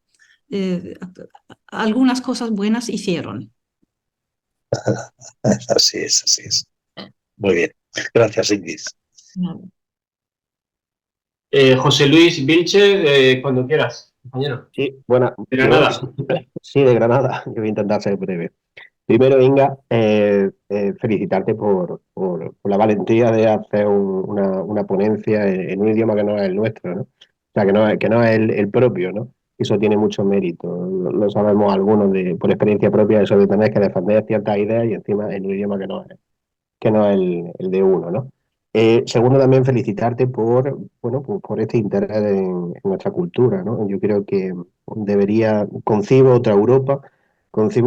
Algunas cosas buenas hicieron. Así es, así es. Muy bien. Gracias, Ingrid. José Luis Vilches, cuando quieras, compañero. Sí, bueno, De Granada. sí, de Granada. Yo voy a intentar ser breve. Primero, Inga, felicitarte por la valentía de hacer una ponencia en un idioma que no es el nuestro, ¿no? O sea, que no es el propio, ¿no? Eso tiene mucho mérito. Lo sabemos algunos por experiencia propia, eso de tener que defender ciertas ideas y encima en un idioma que no es el de uno, ¿no? Segundo, también felicitarte bueno, por este interés en nuestra cultura, ¿no? Yo creo que concibo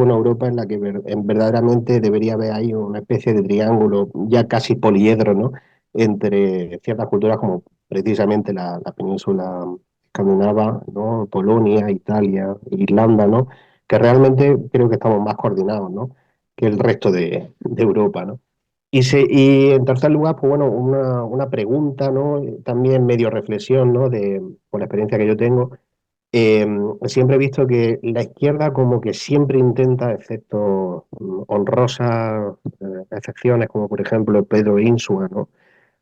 una Europa en la que verdaderamente debería haber ahí una especie de triángulo ya casi poliedro, ¿no? Entre ciertas culturas como precisamente la península escandinava, ¿no? Polonia, Italia, Irlanda, ¿no? Que realmente creo que estamos más coordinados, ¿no? Que el resto de Europa, ¿no? Y en tercer lugar, pues bueno, una pregunta, ¿no? También medio reflexión, ¿no? Por la experiencia que yo tengo. Eh, Siempre he visto que la izquierda como que siempre intenta, excepto honrosas excepciones, como por ejemplo Pedro Insua, ¿no?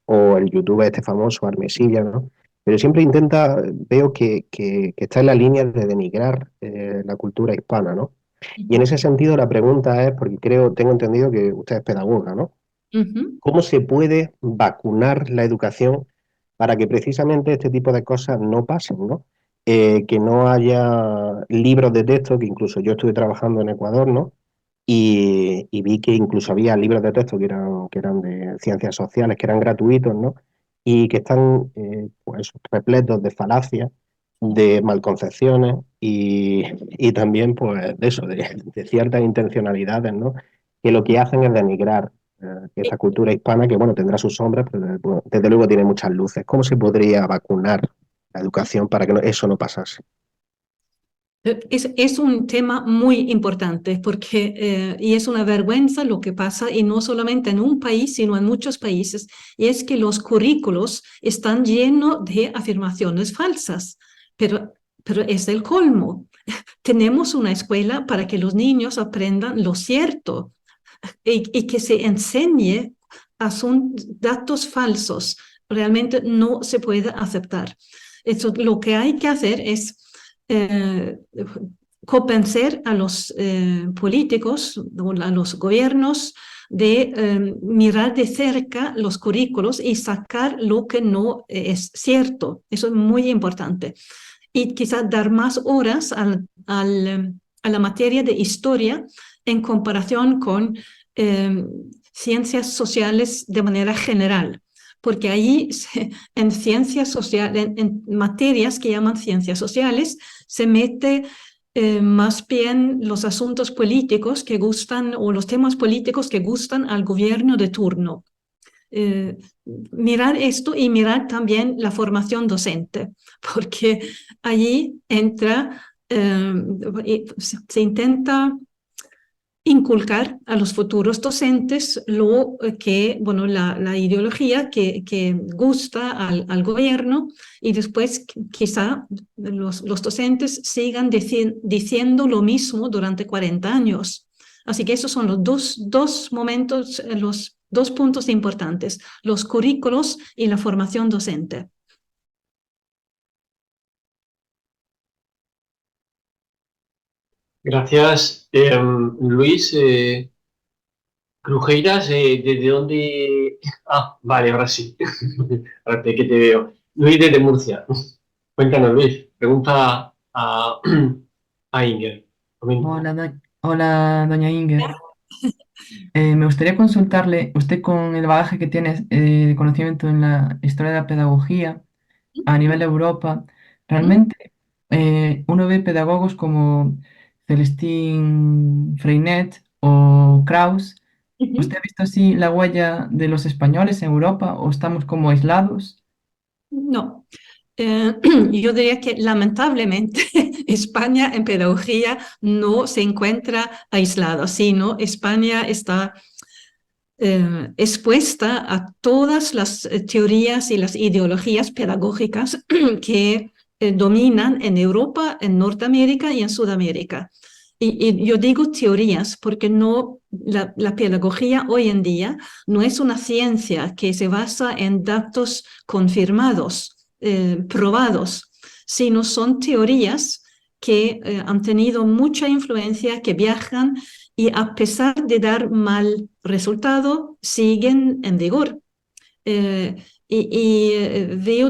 O el youtuber este famoso, Armesilla, ¿no? Pero siempre intenta, veo que está en la línea de denigrar la cultura hispana, ¿no? Y en ese sentido la pregunta es, porque tengo entendido que usted es pedagoga, ¿no? ¿Cómo se puede vacunar la educación para que precisamente este tipo de cosas no pasen, ¿no? Que no haya libros de texto, que incluso yo estuve trabajando en Ecuador, ¿no? Y vi que incluso había libros de texto que eran de ciencias sociales, que eran gratuitos, ¿no? Y que están pues, repletos de falacias, de malconcepciones y también pues, de ciertas intencionalidades, ¿no? Que lo que hacen es denigrar esa cultura hispana que, bueno, tendrá sus sombras, pero desde luego tiene muchas luces. ¿Cómo se podría vacunar la educación para que eso no pasase? Es un tema muy importante porque y es una vergüenza lo que pasa y no solamente en un país, sino en muchos países, y es que los currículos están llenos de afirmaciones falsas, pero es el colmo. Tenemos una escuela para que los niños aprendan lo cierto y que se enseñe son datos falsos. Realmente no se puede aceptar. Eso, lo que hay que hacer es convencer a los políticos, a los gobiernos, de mirar de cerca los currículos y sacar lo que no es cierto. Eso es muy importante. Y quizás dar más horas a la materia de historia en comparación con ciencias sociales de manera general, porque ahí en ciencias sociales, en materias que llaman ciencias sociales, se mete más bien los asuntos políticos que gustan o los temas políticos que gustan al gobierno de turno. Mirar esto y mirar también la formación docente, porque allí entra, se intenta inculcar a los futuros docentes lo que, bueno, la ideología que gusta al gobierno y después quizá los docentes sigan diciendo lo mismo durante 40 años. Así que esos son los dos momentos, los dos puntos importantes, los currículos y la formación docente. Gracias, Luis. Crujeiras, ¿desde dónde? Ah, vale, ahora sí. Ahora que te veo. Luis, desde Murcia. Cuéntanos, Luis. Pregunta a Inger. Hola, doña Inger. Me gustaría consultarle, usted con el bagaje que tiene de conocimiento en la historia de la pedagogía a nivel de Europa, realmente uno ve pedagogos como Celestín Freinet o Kraus. ¿Usted ha visto así la huella de los españoles en Europa o estamos como aislados? No. Yo diría que lamentablemente España en pedagogía no se encuentra aislada, sino España está expuesta a todas las teorías y las ideologías pedagógicas que dominan en Europa, en Norteamérica y en Sudamérica. Y yo digo teorías porque no, la pedagogía hoy en día no es una ciencia que se basa en datos confirmados, probados, sino son teorías que han tenido mucha influencia, que viajan y a pesar de dar mal resultado, siguen en vigor. Veo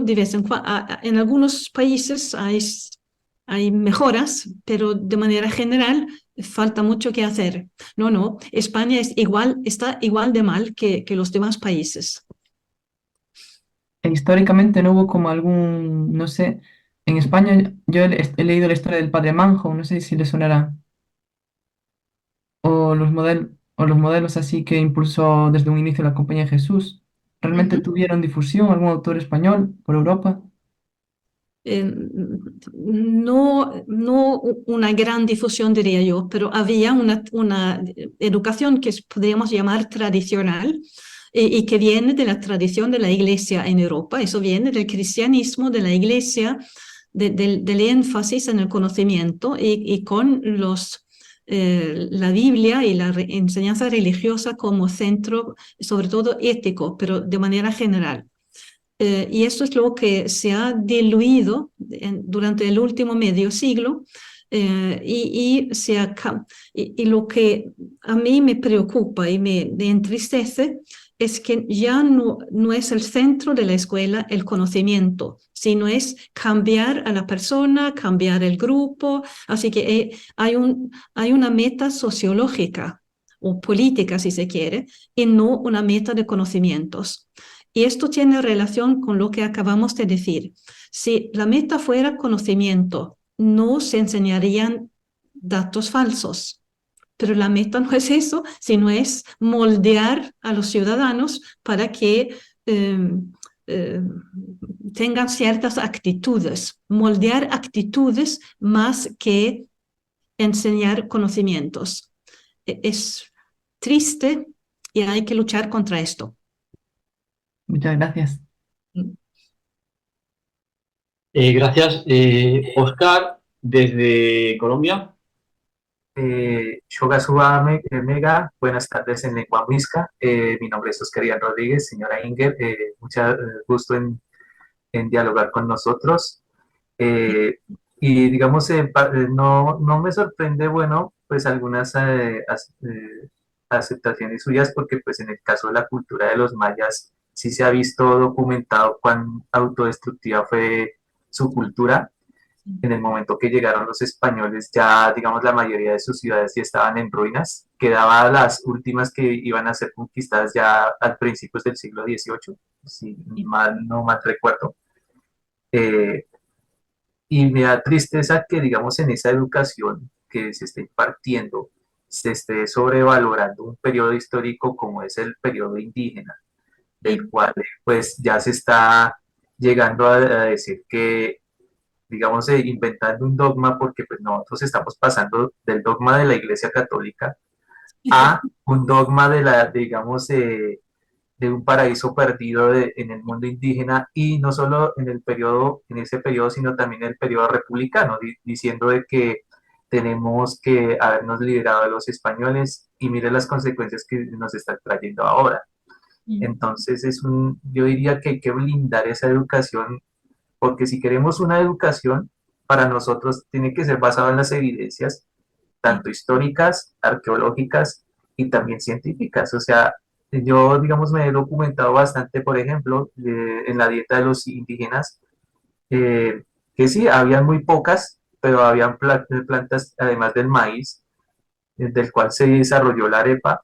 de vez en cuando, en algunos países hay mejoras, pero de manera general falta mucho que hacer. No, España está igual de mal que los demás países. E históricamente no hubo como algún, no sé, en España yo he leído la historia del Padre Manjo, no sé si le sonará, o los modelos así que impulsó desde un inicio la Compañía de Jesús. ¿Realmente tuvieron difusión algún autor español por Europa? No una gran difusión, diría yo, pero había una educación que podríamos llamar tradicional y que viene de la tradición de la Iglesia en Europa. Eso viene del cristianismo, de la Iglesia, del énfasis en el conocimiento y con la Biblia y la enseñanza religiosa como centro, sobre todo ético, pero de manera general. Y esto es lo que se ha diluido durante el último medio siglo y lo que a mí me preocupa y me entristece es que ya no es el centro de la escuela el conocimiento, sino es cambiar a la persona, cambiar el grupo. Así que hay una meta sociológica o política, si se quiere, y no una meta de conocimientos. Y esto tiene relación con lo que acabamos de decir. Si la meta fuera conocimiento, no se enseñarían datos falsos. Pero la meta no es eso, sino es moldear a los ciudadanos para que eh, tengan ciertas actitudes, moldear actitudes más que enseñar conocimientos. Es triste y hay que luchar contra esto. Muchas gracias. Gracias. Oscar, desde Colombia. Shogasuba Mega, buenas tardes en lengua muisca. Mi nombre es Oscar Ian Rodríguez, señora Inger, mucho gusto en dialogar con nosotros. Y digamos, no me sorprende, bueno, pues algunas aceptaciones suyas, porque pues en el caso de la cultura de los mayas sí se ha visto documentado cuán autodestructiva fue su cultura. En el momento que llegaron los españoles, ya digamos la mayoría de sus ciudades ya estaban en ruinas, quedaban las últimas que iban a ser conquistadas ya al principios del siglo XVIII, si no mal recuerdo. Y me da tristeza que digamos en esa educación que se está impartiendo se esté sobrevalorando un periodo histórico como es el periodo indígena, del cual pues ya se está llegando a decir que digamos, inventando un dogma, porque pues nosotros estamos pasando del dogma de la Iglesia Católica a un dogma digamos, de un paraíso perdido en el mundo indígena, y no solo en ese periodo, sino también en el periodo republicano, diciendo de que tenemos que habernos liberado de los españoles y mire las consecuencias que nos están trayendo ahora. Entonces yo diría que hay que blindar esa educación, porque si queremos una educación, para nosotros tiene que ser basada en las evidencias, tanto históricas, arqueológicas y también científicas. O sea, yo, digamos, me he documentado bastante, por ejemplo, en la dieta de los indígenas, que sí, habían muy pocas, pero habían plantas, además del maíz, del cual se desarrolló la arepa,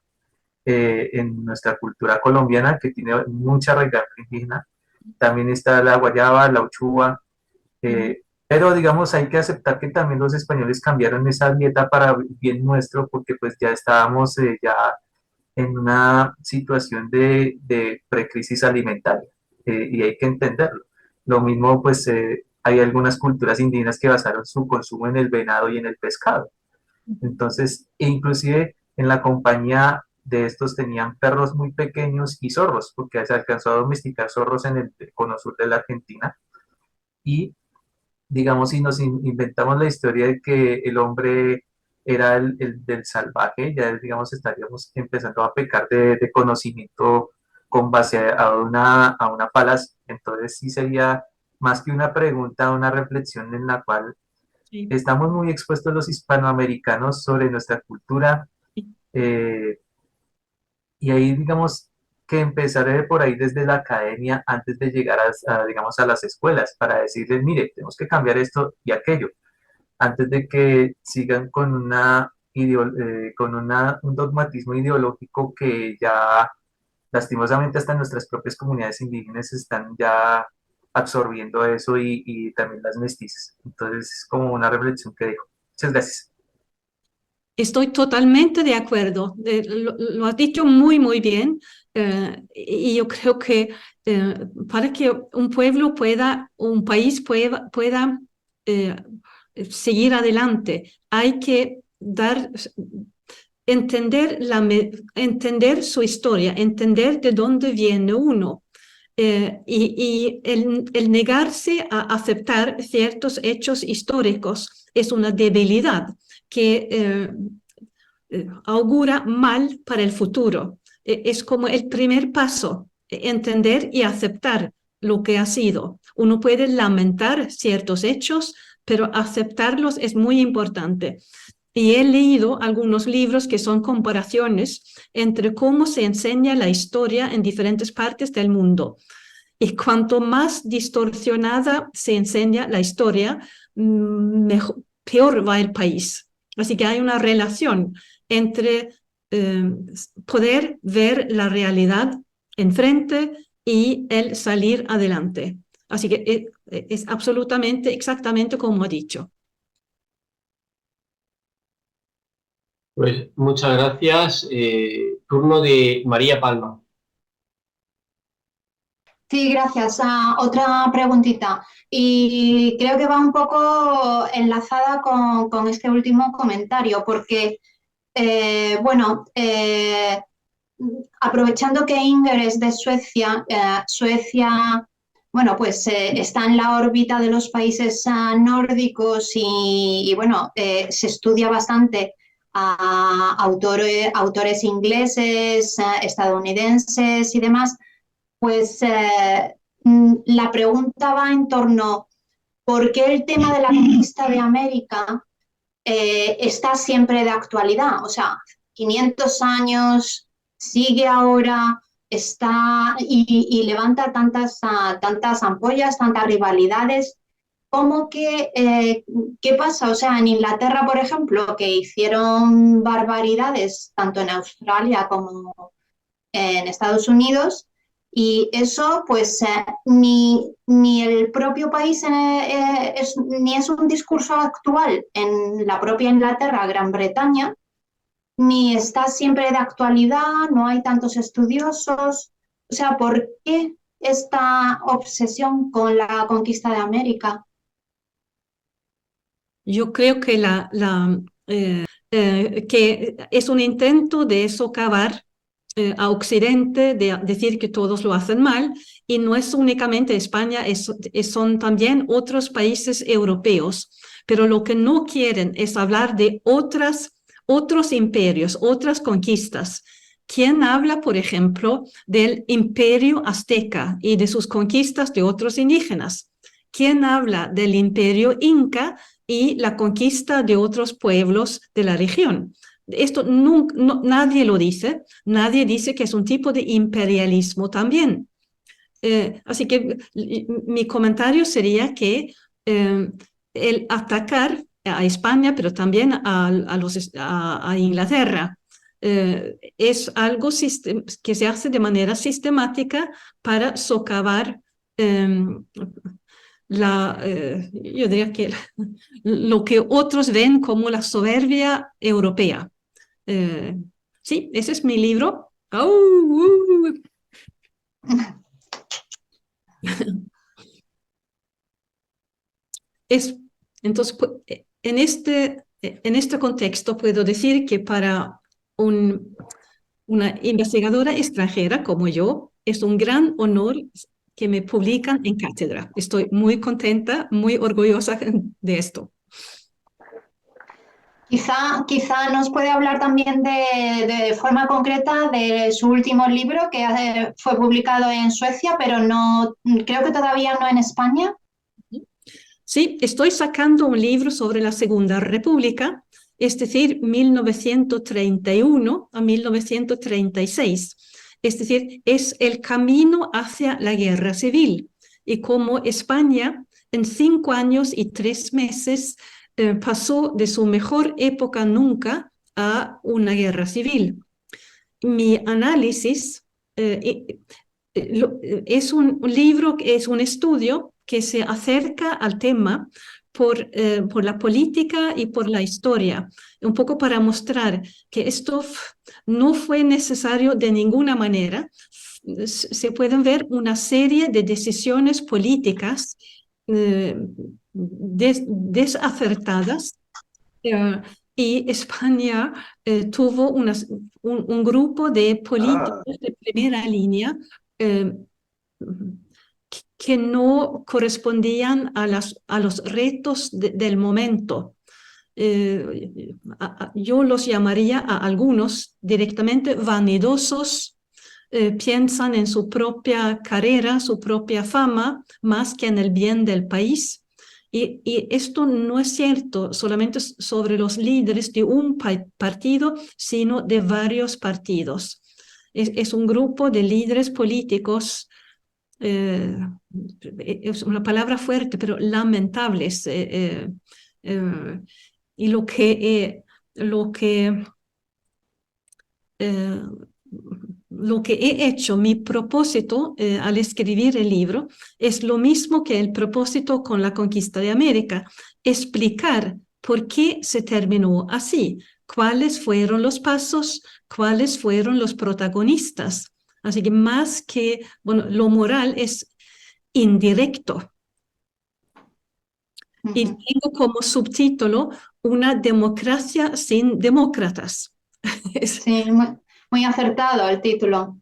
en nuestra cultura colombiana, que tiene mucha raigambre indígena. También está la guayaba, la uchuva, pero digamos hay que aceptar que también los españoles cambiaron esa dieta para bien nuestro, porque pues ya estábamos ya en una situación de precrisis alimentaria, y hay que entenderlo. Lo mismo pues hay algunas culturas indígenas que basaron su consumo en el venado y en el pescado. Entonces, inclusive en la compañía de estos tenían perros muy pequeños y zorros, porque se alcanzó a domesticar zorros en el cono sur de la Argentina. Y digamos, si nos inventamos la historia de que el hombre era el del salvaje, ya digamos estaríamos empezando a pecar de conocimiento con base a una falacia. Entonces sí sería más que una pregunta, una reflexión en la cual Sí. estamos muy expuestos los hispanoamericanos sobre nuestra cultura, eh, y ahí digamos que empezar por ahí desde la academia antes de llegar digamos, a las escuelas para decirles, mire, tenemos que cambiar esto y aquello, antes de que sigan con un dogmatismo ideológico que ya lastimosamente hasta nuestras propias comunidades indígenas están ya absorbiendo eso y también las mestizas. Entonces es como una reflexión que dejo. Muchas gracias. Estoy totalmente de acuerdo. Lo has dicho muy, muy bien. Y yo creo que para que un pueblo pueda, un país pueda eh, seguir adelante, hay que entender su historia, entender de dónde viene uno. Y el negarse a aceptar ciertos hechos históricos es una debilidad que augura mal para el futuro. Es como el primer paso, entender y aceptar lo que ha sido. Uno puede lamentar ciertos hechos, pero aceptarlos es muy importante. Y he leído algunos libros que son comparaciones entre cómo se enseña la historia en diferentes partes del mundo. Y cuanto más distorsionada se enseña la historia, peor va el país. Así que hay una relación entre poder ver la realidad enfrente y el salir adelante. Así que es absolutamente, exactamente como ha dicho. Pues muchas gracias. Turno de María Palma. Sí, gracias. Otra preguntita. Y creo que va un poco enlazada con este último comentario, porque, bueno, aprovechando que Inger es de Suecia, Suecia, bueno, pues está en la órbita de los países nórdicos y bueno, se estudia bastante a autores ingleses, estadounidenses y demás. Pues la pregunta va en torno ¿por qué el tema de la conquista de América está siempre de actualidad? O sea, 500 años, sigue ahora, está y levanta tantas ampollas, tantas rivalidades. ¿Cómo que, qué pasa? O sea, en Inglaterra, por ejemplo, que hicieron barbaridades tanto en Australia como en Estados Unidos, y eso pues ni el propio país ni es un discurso actual en la propia Inglaterra, Gran Bretaña, ni está siempre de actualidad, no hay tantos estudiosos. O sea, ¿por qué esta obsesión con la conquista de América? Yo creo que, que es un intento de socavar a Occidente, de decir que todos lo hacen mal, y no es únicamente España, son también otros países europeos, pero lo que no quieren es hablar de otros imperios, otras conquistas. ¿Quién habla, por ejemplo, del imperio azteca y de sus conquistas de otros indígenas? ¿Quién habla del imperio inca y la conquista de otros pueblos de la región? Esto nadie lo dice, nadie dice que es un tipo de imperialismo también. Así que mi comentario sería que el atacar a España, pero también a Inglaterra, es algo que se hace de manera sistemática para socavar yo diría que lo que otros ven como la soberbia europea. Sí, ese es mi libro. Es, entonces, en este contexto puedo decir que para una investigadora extranjera como yo, es un gran honor que me publican en cátedra. Estoy muy contenta, muy orgullosa de esto. Quizá nos puede hablar también de forma concreta de su último libro que fue publicado en Suecia, pero no, creo que todavía no en España. Sí, estoy sacando un libro sobre la Segunda República, es decir, 1931 a 1936. Es decir, es el camino hacia la guerra civil y cómo España en 5 años y 3 meses pasó de su mejor época nunca a una guerra civil. Mi análisis es un libro, es un estudio que se acerca al tema por la política y por la historia, un poco para mostrar que esto no fue necesario de ninguna manera. Se pueden ver una serie de decisiones políticas desacertadas y España tuvo un grupo de políticos de primera línea eh, que no correspondían a los retos del momento. Yo los llamaría a algunos directamente vanidosos, piensan en su propia carrera, su propia fama, más que en el bien del país. Y esto no es cierto solamente sobre los líderes de un partido, sino de varios partidos. Es un grupo de líderes políticos, es una palabra fuerte, pero lamentables. Y lo que he hecho, mi propósito al escribir el libro, es lo mismo que el propósito con la conquista de América, explicar por qué se terminó así, cuáles fueron los pasos, cuáles fueron los protagonistas. Así que más que, bueno, lo moral es indirecto. Y tengo como subtítulo una democracia sin demócratas. Sí, muy acertado el título.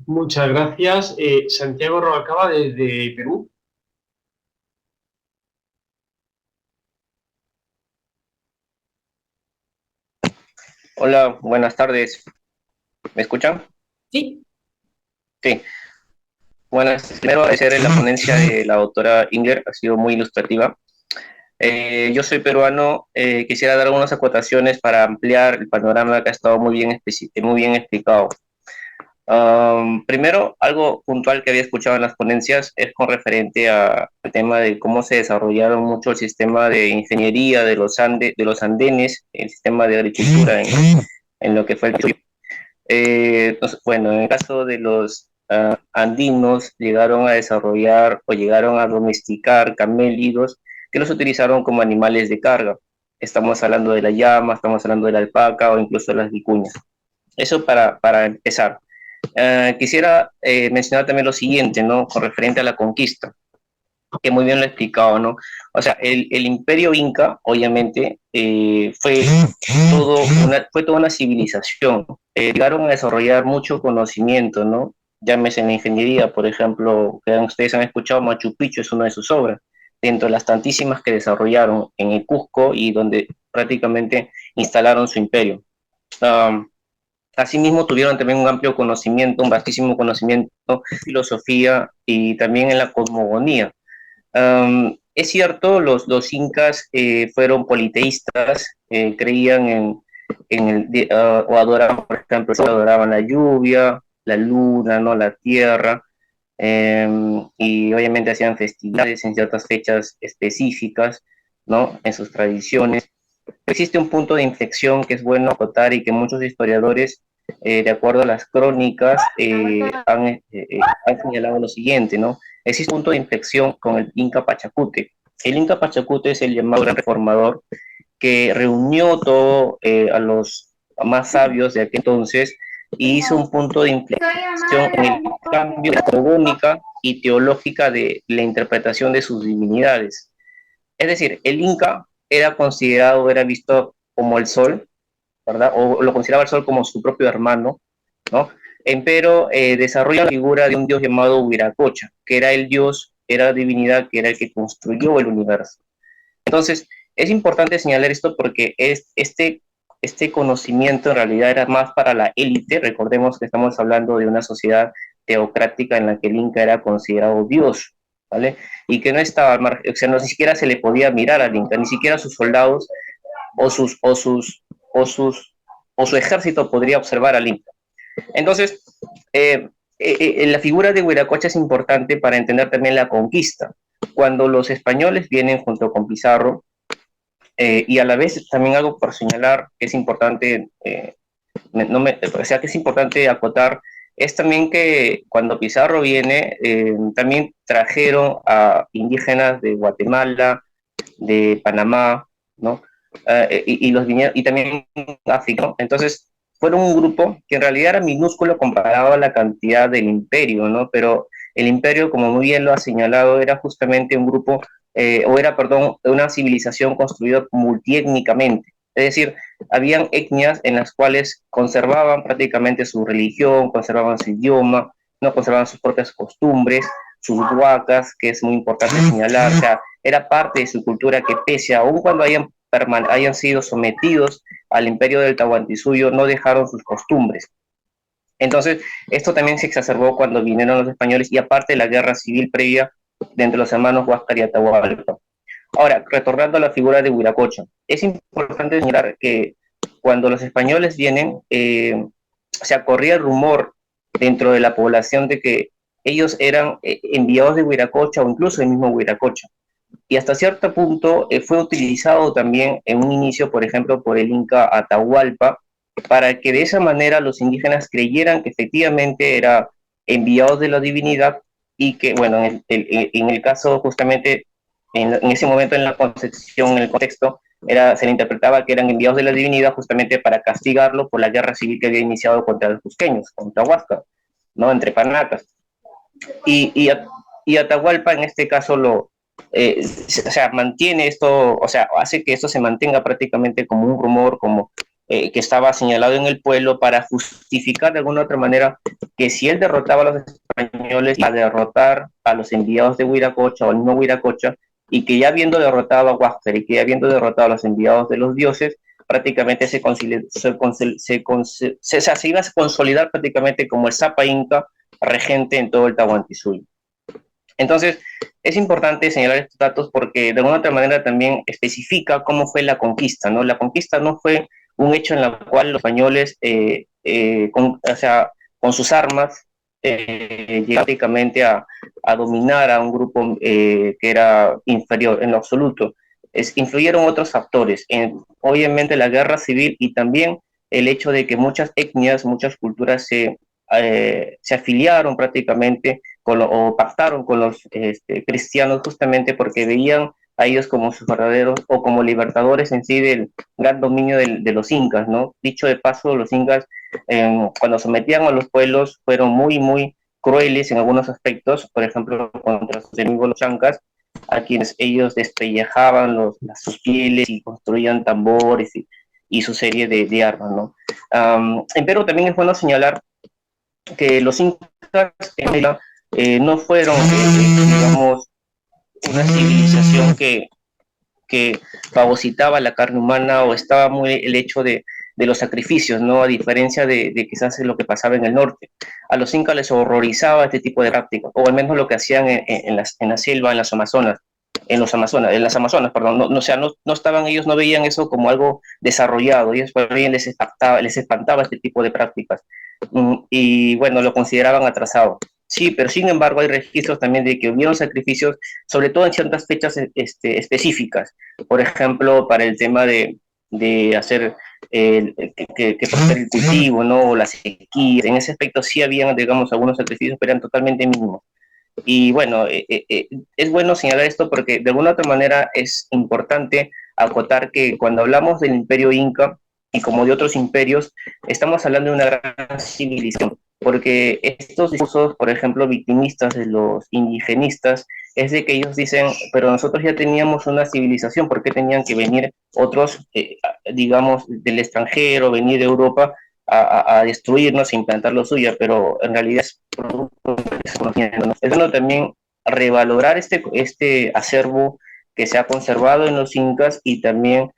Muchas gracias. Santiago Robalcaba desde Perú. Hola, buenas tardes. ¿Me escuchan? Sí. Sí. Buenas. Primero agradecer la ponencia de la doctora Inger, ha sido muy ilustrativa. Yo soy peruano, quisiera dar algunas acotaciones para ampliar el panorama que ha estado muy bien explicado. Primero, algo puntual que había escuchado en las ponencias es con referente al tema de cómo se desarrollaron mucho el sistema de ingeniería de los andenes, el sistema de agricultura en lo que fue el entonces, bueno, en el caso de los andinos, llegaron a desarrollar o llegaron a domesticar camélidos que los utilizaron como animales de carga. Estamos hablando de la llama, estamos hablando de la alpaca o incluso de las vicuñas. Eso para empezar. Quisiera mencionar también lo siguiente, ¿no? Con referente a la conquista, que muy bien lo he explicado, ¿no? O sea, el imperio inca, obviamente, fue toda una civilización. Llegaron a desarrollar mucho conocimiento, ¿no? Llámese en la ingeniería, por ejemplo, que ustedes han escuchado, Machu Picchu es una de sus obras, dentro de las tantísimas que desarrollaron en el Cusco y donde prácticamente instalaron su imperio. Asimismo, tuvieron también un amplio conocimiento, un vastísimo conocimiento en filosofía y también en la cosmogonía. Es cierto, los incas fueron politeístas, creían o adoraban, por ejemplo, adoraban la lluvia, la luna, ¿no? La tierra, y obviamente hacían festividades en ciertas fechas específicas, ¿no? En sus tradiciones. Existe un punto de inflexión que es bueno acotar y que muchos historiadores, de acuerdo a las crónicas, han señalado lo siguiente, ¿no? Existe un punto de inflexión con el Inca Pachacute. El Inca Pachacute es el llamado gran reformador que reunió todo a los más sabios de aquel entonces y hizo un punto de inflexión en el cambio cosmogónica y teológica de la interpretación de sus divinidades. Es decir, el Inca era visto como el sol, ¿verdad? O lo consideraba el sol como su propio hermano, ¿no? Empero desarrolla la figura de un dios llamado Huiracocha, que era el dios era la divinidad que era el que construyó el universo. Entonces, es importante señalar esto porque este conocimiento en realidad era más para la élite. Recordemos que estamos hablando de una sociedad teocrática en la que el Inca era considerado Dios, ¿vale? Y que no estaba, o sea, no ni siquiera se le podía mirar al Inca, ni siquiera sus soldados o su ejército podría observar al Inca. Entonces, la figura de Wiracocha es importante para entender también la conquista. Cuando los españoles vienen junto con Pizarro, y a la vez también algo por señalar que es importante, o sea, que es importante acotar, es también que cuando Pizarro viene, también trajeron a indígenas de Guatemala, de Panamá, ¿no? Y también África, ¿no? Entonces, fueron un grupo que en realidad era minúsculo comparado a la cantidad del imperio, ¿no? Pero el imperio, como muy bien lo ha señalado, era justamente un grupo, perdón, una civilización construida multiétnicamente. Es decir, habían etnias en las cuales conservaban prácticamente su religión, conservaban su idioma, no conservaban sus propias costumbres, sus huacas, que es muy importante señalar, o sea, era parte de su cultura que pese aún cuando hayan sido sometidos al imperio del Tahuantinsuyo, no dejaron sus costumbres. Entonces, esto también se exacerbó cuando vinieron los españoles y aparte la guerra civil previa de entre los hermanos Huáscar y Atahualpa. Ahora, retornando a la figura de Wiracocha, es importante señalar que cuando los españoles vienen, se corría el rumor dentro de la población de que ellos eran enviados de Wiracocha o incluso el mismo Wiracocha. Y hasta cierto punto fue utilizado también en un inicio, por ejemplo, por el Inca Atahualpa, para que de esa manera los indígenas creyeran que efectivamente era enviados de la divinidad y que, bueno, en el caso justamente, en ese momento en la concepción, en el contexto, se le interpretaba que eran enviados de la divinidad justamente para castigarlo por la guerra civil que había iniciado contra los cusqueños, contra Huáscar, ¿no? Entre panacas. Y Atahualpa en este caso o sea, mantiene esto, o sea, hace que esto se mantenga prácticamente como un rumor, como que estaba señalado en el pueblo para justificar de alguna u otra manera que si él derrotaba a los españoles, iba a derrotar a los enviados de Wiracocha o al mismo Wiracocha, y que ya habiendo derrotado a Huáscar y que ya habiendo derrotado a los enviados de los dioses, prácticamente se iba a consolidar prácticamente como el Zapa Inca regente en todo el Tahuantinsuyo. Entonces, es importante señalar estos datos porque de alguna otra manera también especifica cómo fue la conquista, ¿no? La conquista no fue un hecho en el cual los españoles, con sus armas, llegaron prácticamente a dominar a un grupo que era inferior en lo absoluto. Influyeron otros factores, obviamente la guerra civil y también el hecho de que muchas etnias, muchas culturas se afiliaron prácticamente o pactaron con los cristianos justamente porque veían a ellos como sus verdaderos o como libertadores en sí del gran dominio de los incas, ¿no? Dicho de paso, los incas cuando sometían a los pueblos fueron muy, muy crueles en algunos aspectos, por ejemplo, contra sus enemigos los chancas, a quienes ellos despellejaban sus pieles y construían tambores y su serie de armas, ¿no? En Perú también es bueno señalar que los incas no fueron, digamos, una civilización que fagocitaba la carne humana o estaba muy el hecho de los sacrificios, ¿no? A diferencia de quizás lo que pasaba en el norte. A los incas les horrorizaba este tipo de prácticas, o al menos lo que hacían en la selva, en las Amazonas, perdón, o sea, no estaban, ellos no veían eso como algo desarrollado, ellos bien les espantaba este tipo de prácticas, y bueno, lo consideraban atrasado. Sí, pero sin embargo hay registros también de que hubieron sacrificios, sobre todo en ciertas fechas específicas, por ejemplo, para el tema de hacer que prospere el cultivo, ¿no? O la sequía. En ese aspecto sí habían, digamos, algunos sacrificios, pero eran totalmente mínimos. Y bueno, es bueno señalar esto porque de alguna otra manera es importante acotar que cuando hablamos del imperio inca y como de otros imperios, estamos hablando de una gran civilización, porque estos discursos, por ejemplo, victimistas de los indigenistas, es de que ellos dicen, pero nosotros ya teníamos una civilización, ¿por qué tenían que venir otros, digamos, del extranjero, venir de Europa a destruirnos e implantar lo suyo? Pero en realidad es producto de desconocimiento, ¿no? Es bueno también revalorar este acervo que se ha conservado en los incas y también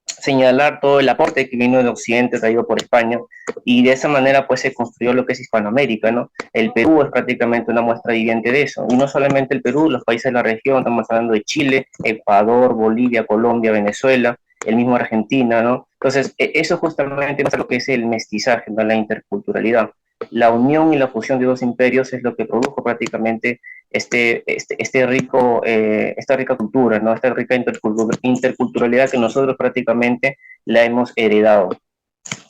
señalar todo el aporte que vino de Occidente traído por España, y de esa manera pues se construyó lo que es Hispanoamérica, ¿no? El Perú es prácticamente una muestra viviente de eso, y no solamente el Perú, los países de la región, estamos hablando de Chile, Ecuador, Bolivia, Colombia, Venezuela, el mismo Argentina, ¿no? Entonces, eso justamente muestra lo que es el mestizaje, ¿no? La interculturalidad. La unión y la fusión de dos imperios es lo que produjo prácticamente esta rica cultura, ¿no? Esta rica interculturalidad que nosotros prácticamente la hemos heredado.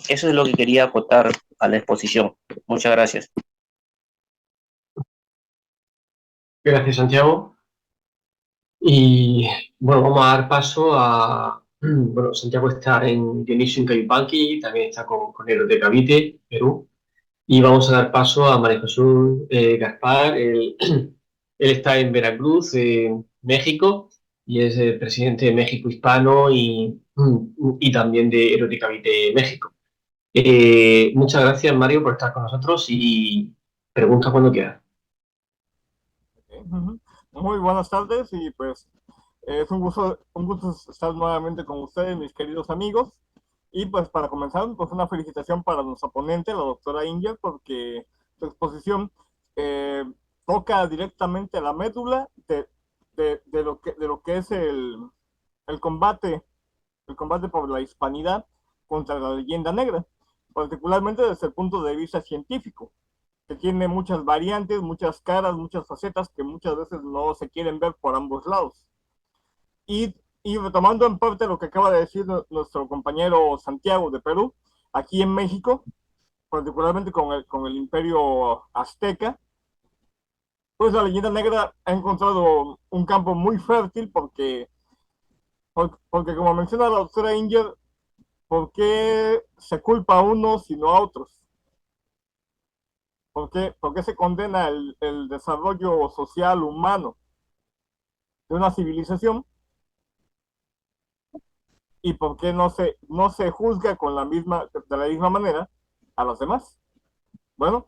Eso es lo que quería acotar a la exposición. Muchas gracias. Gracias, Santiago. Y bueno, vamos a dar paso a... Bueno, Santiago está en Dionisio Incayupanqui, también está con Eros de Cavite, Perú. Y vamos a dar paso a María Jesús Gaspar. Él está en Veracruz, México, y es el presidente de México Hispano y también de Eros de Cavite, México. Muchas gracias, Mario, por estar con nosotros y pregunta cuando quieras. Muy buenas tardes y pues es un gusto estar nuevamente con ustedes, mis queridos amigos. Y pues para comenzar, pues una felicitación para nuestra ponente, la doctora Inger, porque su exposición toca directamente la médula de lo que es el combate por la hispanidad contra la leyenda negra, particularmente desde el punto de vista científico, que tiene muchas variantes, muchas caras, muchas facetas que muchas veces no se quieren ver por ambos lados. Y retomando en parte lo que acaba de decir nuestro compañero Santiago de Perú, aquí en México, particularmente con el imperio azteca, pues la leyenda negra ha encontrado un campo muy fértil porque como menciona la doctora Inger, ¿por qué se culpa a unos y no a otros? ¿Por qué se condena el desarrollo social humano de una civilización? ¿Y por qué no se juzga de la misma manera a los demás? Bueno,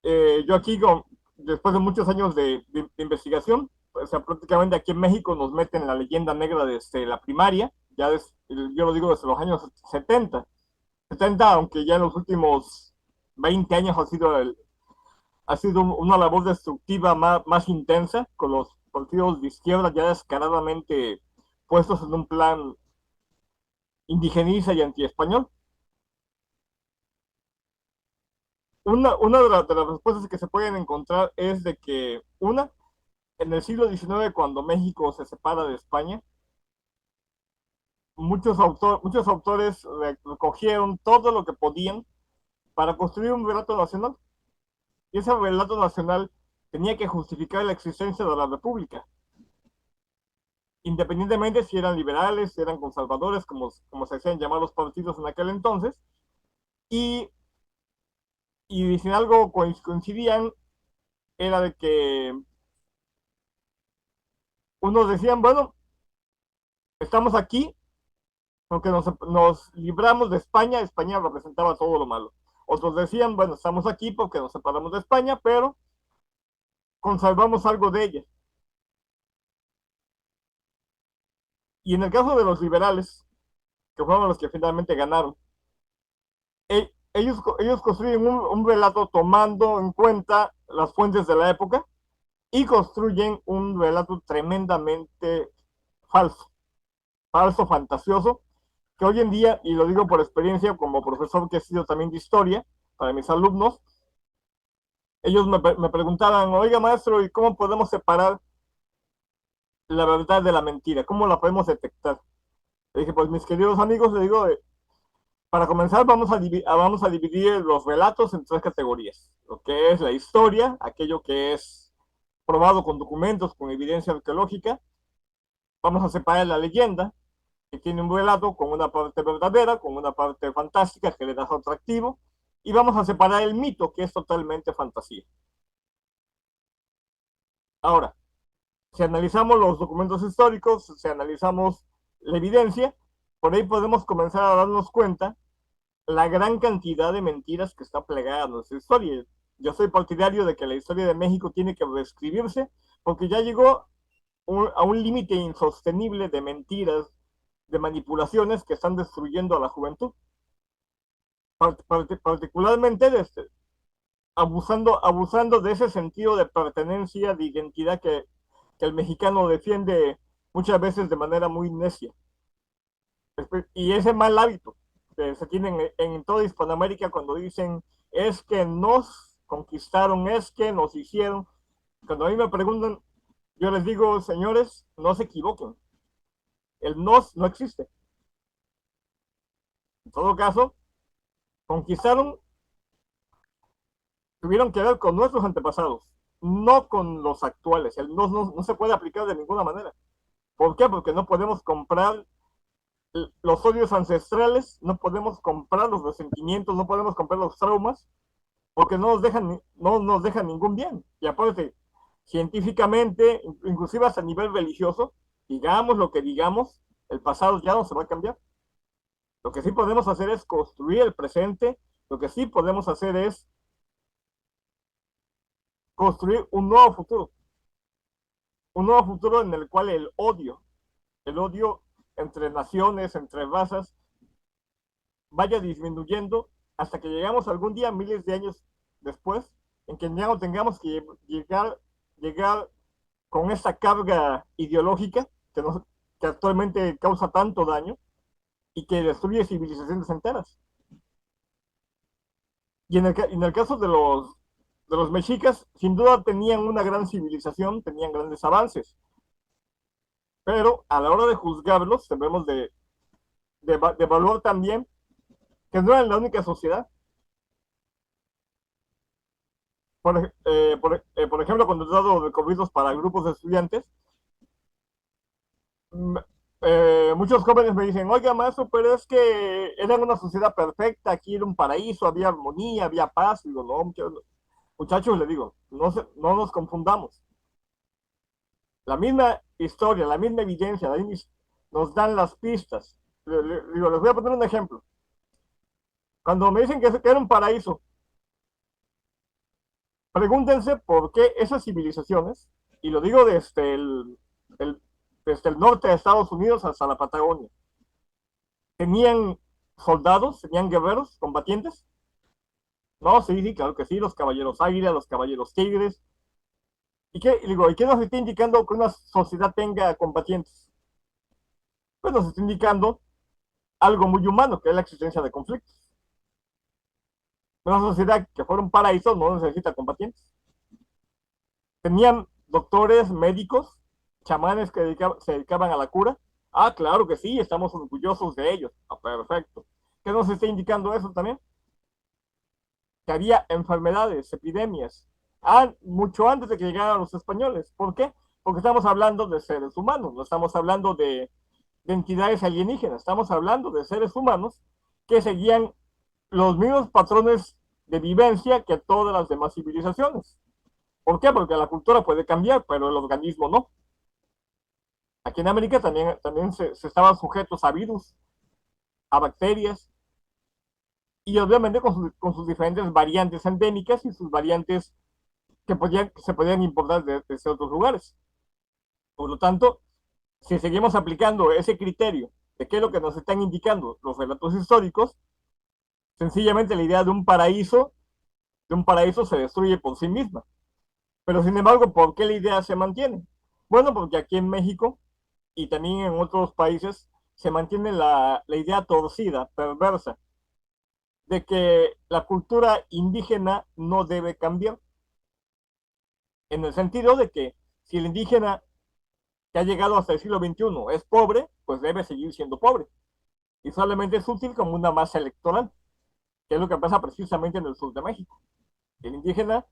yo aquí, después de muchos años de investigación, o sea, prácticamente aquí en México nos meten la leyenda negra desde la primaria, yo lo digo desde los años 70, aunque ya en los últimos 20 años ha sido una labor destructiva más intensa, con los partidos de izquierda ya descaradamente puestos en un plan indigenista y antiespañol. Una de las respuestas que se pueden encontrar es de que, en el siglo XIX, cuando México se separa de España, muchos autores recogieron todo lo que podían para construir un relato nacional. Y ese relato nacional tenía que justificar la existencia de la República, independientemente si eran liberales, si eran conservadores, como se hacían llamar los partidos en aquel entonces, y si en algo coincidían, era de que unos decían, bueno, estamos aquí porque nos libramos de España, España representaba todo lo malo. Otros decían, bueno, estamos aquí porque nos separamos de España, pero conservamos algo de ella. Y en el caso de los liberales, que fueron los que finalmente ganaron, ellos construyen un relato tomando en cuenta las fuentes de la época y construyen un relato tremendamente falso, fantasioso, que hoy en día, y lo digo por experiencia como profesor que he sido también de historia para mis alumnos, ellos me preguntaban, oiga maestro, ¿y cómo podemos separar la verdad de la mentira? ¿Cómo la podemos detectar? Le dije, pues mis queridos amigos, le digo, para comenzar vamos a dividir los relatos en 3 categorías. Lo que es la historia, aquello que es probado con documentos, con evidencia arqueológica. Vamos a separar la leyenda, que tiene un relato con una parte verdadera, con una parte fantástica que le da su atractivo. Y vamos a separar el mito, que es totalmente fantasía. Ahora, si analizamos los documentos históricos, si analizamos la evidencia, por ahí podemos comenzar a darnos cuenta la gran cantidad de mentiras que está plegada a nuestra historia. yo soy partidario de que la historia de México tiene que reescribirse porque ya llegó a un límite insostenible de mentiras, de manipulaciones que están destruyendo a la juventud. Particularmente abusando de ese sentido de pertenencia, de identidad que el mexicano defiende muchas veces de manera muy necia. Y ese mal hábito que se tiene en toda Hispanoamérica cuando dicen es que nos conquistaron, es que nos hicieron. Cuando a mí me preguntan, yo les digo, señores, no se equivoquen. El nos no existe. En todo caso, conquistaron, tuvieron que ver con nuestros antepasados, no con los actuales. El no se puede aplicar de ninguna manera. ¿Por qué? Porque no podemos comprar los odios ancestrales, no podemos comprar los resentimientos, no podemos comprar los traumas, porque no nos dejan ningún bien. Y aparte, científicamente, inclusive hasta a nivel religioso, digamos lo que digamos, el pasado ya no se va a cambiar. Lo que sí podemos hacer es construir el presente, lo que sí podemos hacer es construir un nuevo futuro en el cual el odio entre naciones, entre razas, vaya disminuyendo hasta que llegamos algún día, miles de años después, en que ya no tengamos que llegar con esta carga ideológica que actualmente causa tanto daño y que destruye civilizaciones enteras. Y en el caso de los mexicas, sin duda tenían una gran civilización, tenían grandes avances, pero a la hora de juzgarlos debemos de evaluar también que no eran la única sociedad. Por ejemplo, cuando he dado recorridos para grupos de estudiantes, muchos jóvenes me dicen, oiga, maestro, pero es que era una sociedad perfecta, aquí era un paraíso, había armonía, había paz. Y digo, no, muchachos, les digo, no nos confundamos. La misma historia, la misma evidencia, nos dan las pistas. Digo, les voy a poner un ejemplo. Cuando me dicen que era un paraíso, pregúntense por qué esas civilizaciones, y lo digo desde el norte de Estados Unidos hasta la Patagonia, tenían soldados, tenían guerreros, combatientes. No, sí, claro que sí, los caballeros águila, los caballeros tigres. ¿Y qué nos está indicando que una sociedad tenga combatientes? Pues nos está indicando algo muy humano, que es la existencia de conflictos. Una sociedad que fuera un paraíso no necesita combatientes. Tenían doctores, médicos, chamanes que se dedicaban a la cura. Ah, claro que sí, estamos orgullosos de ellos. Ah, perfecto. ¿Qué nos está indicando eso también? Que había enfermedades, epidemias, mucho antes de que llegaran los españoles. ¿Por qué? Porque estamos hablando de seres humanos, no estamos hablando de entidades alienígenas, estamos hablando de seres humanos que seguían los mismos patrones de vivencia que todas las demás civilizaciones. ¿Por qué? Porque la cultura puede cambiar, pero el organismo no. Aquí en América también se estaban sujetos a virus, a bacterias, y obviamente con sus diferentes variantes endémicas y sus variantes que se podían importar desde otros lugares. Por lo tanto, si seguimos aplicando ese criterio de qué es lo que nos están indicando los relatos históricos, sencillamente la idea de un paraíso se destruye por sí misma. Pero sin embargo, ¿por qué la idea se mantiene? Bueno, porque aquí en México y también en otros países se mantiene la idea torcida, perversa, de que la cultura indígena no debe cambiar. En el sentido de que si el indígena que ha llegado hasta el siglo XXI es pobre, pues debe seguir siendo pobre. Y solamente es útil como una masa electoral, que es lo que pasa precisamente en el sur de México. El indígena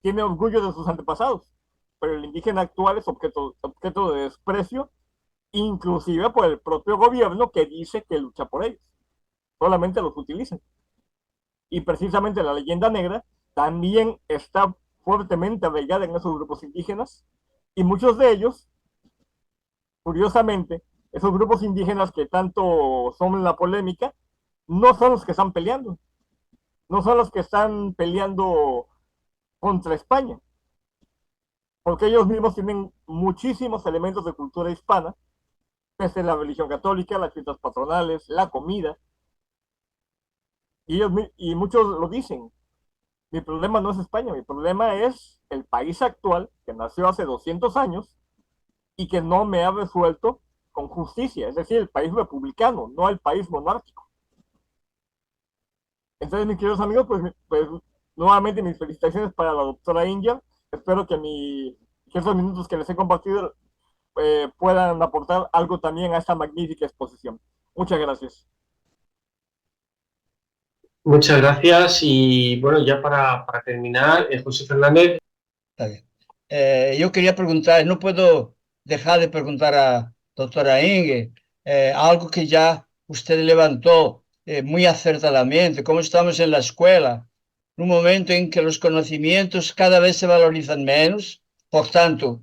tiene orgullo de sus antepasados, pero el indígena actual es objeto de desprecio, inclusive por el propio gobierno que dice que lucha por ellos. Solamente los utilizan. Y precisamente la leyenda negra también está fuertemente arraigada en esos grupos indígenas, y muchos de ellos, curiosamente, esos grupos indígenas que tanto son la polémica, no son los que están peleando, no son los que están peleando contra España, porque ellos mismos tienen muchísimos elementos de cultura hispana, desde la religión católica, las fiestas patronales, la comida, y muchos lo dicen. Mi problema no es España, mi problema es el país actual, que nació hace 200 años y que no me ha resuelto con justicia, es decir, el país republicano, no el país monárquico. Entonces, mis queridos amigos, pues nuevamente mis felicitaciones para la doctora India. Espero que esos minutos que les he compartido puedan aportar algo también a esta magnífica exposición. Muchas gracias. Muchas gracias y bueno, ya para terminar, José Fernández. Está bien. Yo quería preguntar, no puedo dejar de preguntar a doctora Inge, algo que ya usted levantó muy acertadamente, cómo estamos en la escuela, en un momento en que los conocimientos cada vez se valorizan menos, por tanto,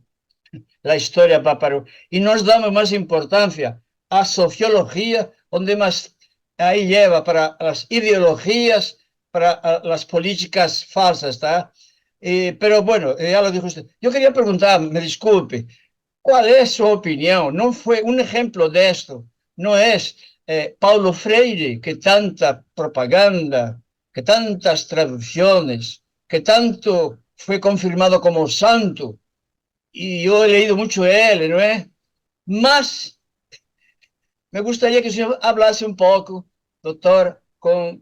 la historia va para... Y nos damos más importancia a sociología, donde más ahí lleva para las ideologías, para las políticas falsas, ¿está? Pero bueno, ya lo dijo usted. Yo quería preguntar, me disculpe, ¿cuál es su opinión? No fue un ejemplo de esto, no es Paulo Freire, que tanta propaganda, que tantas traducciones, que tanto fue confirmado como santo, y yo he leído mucho de él, ¿no es? Más me gustaría que usted hablase un poco, doctor,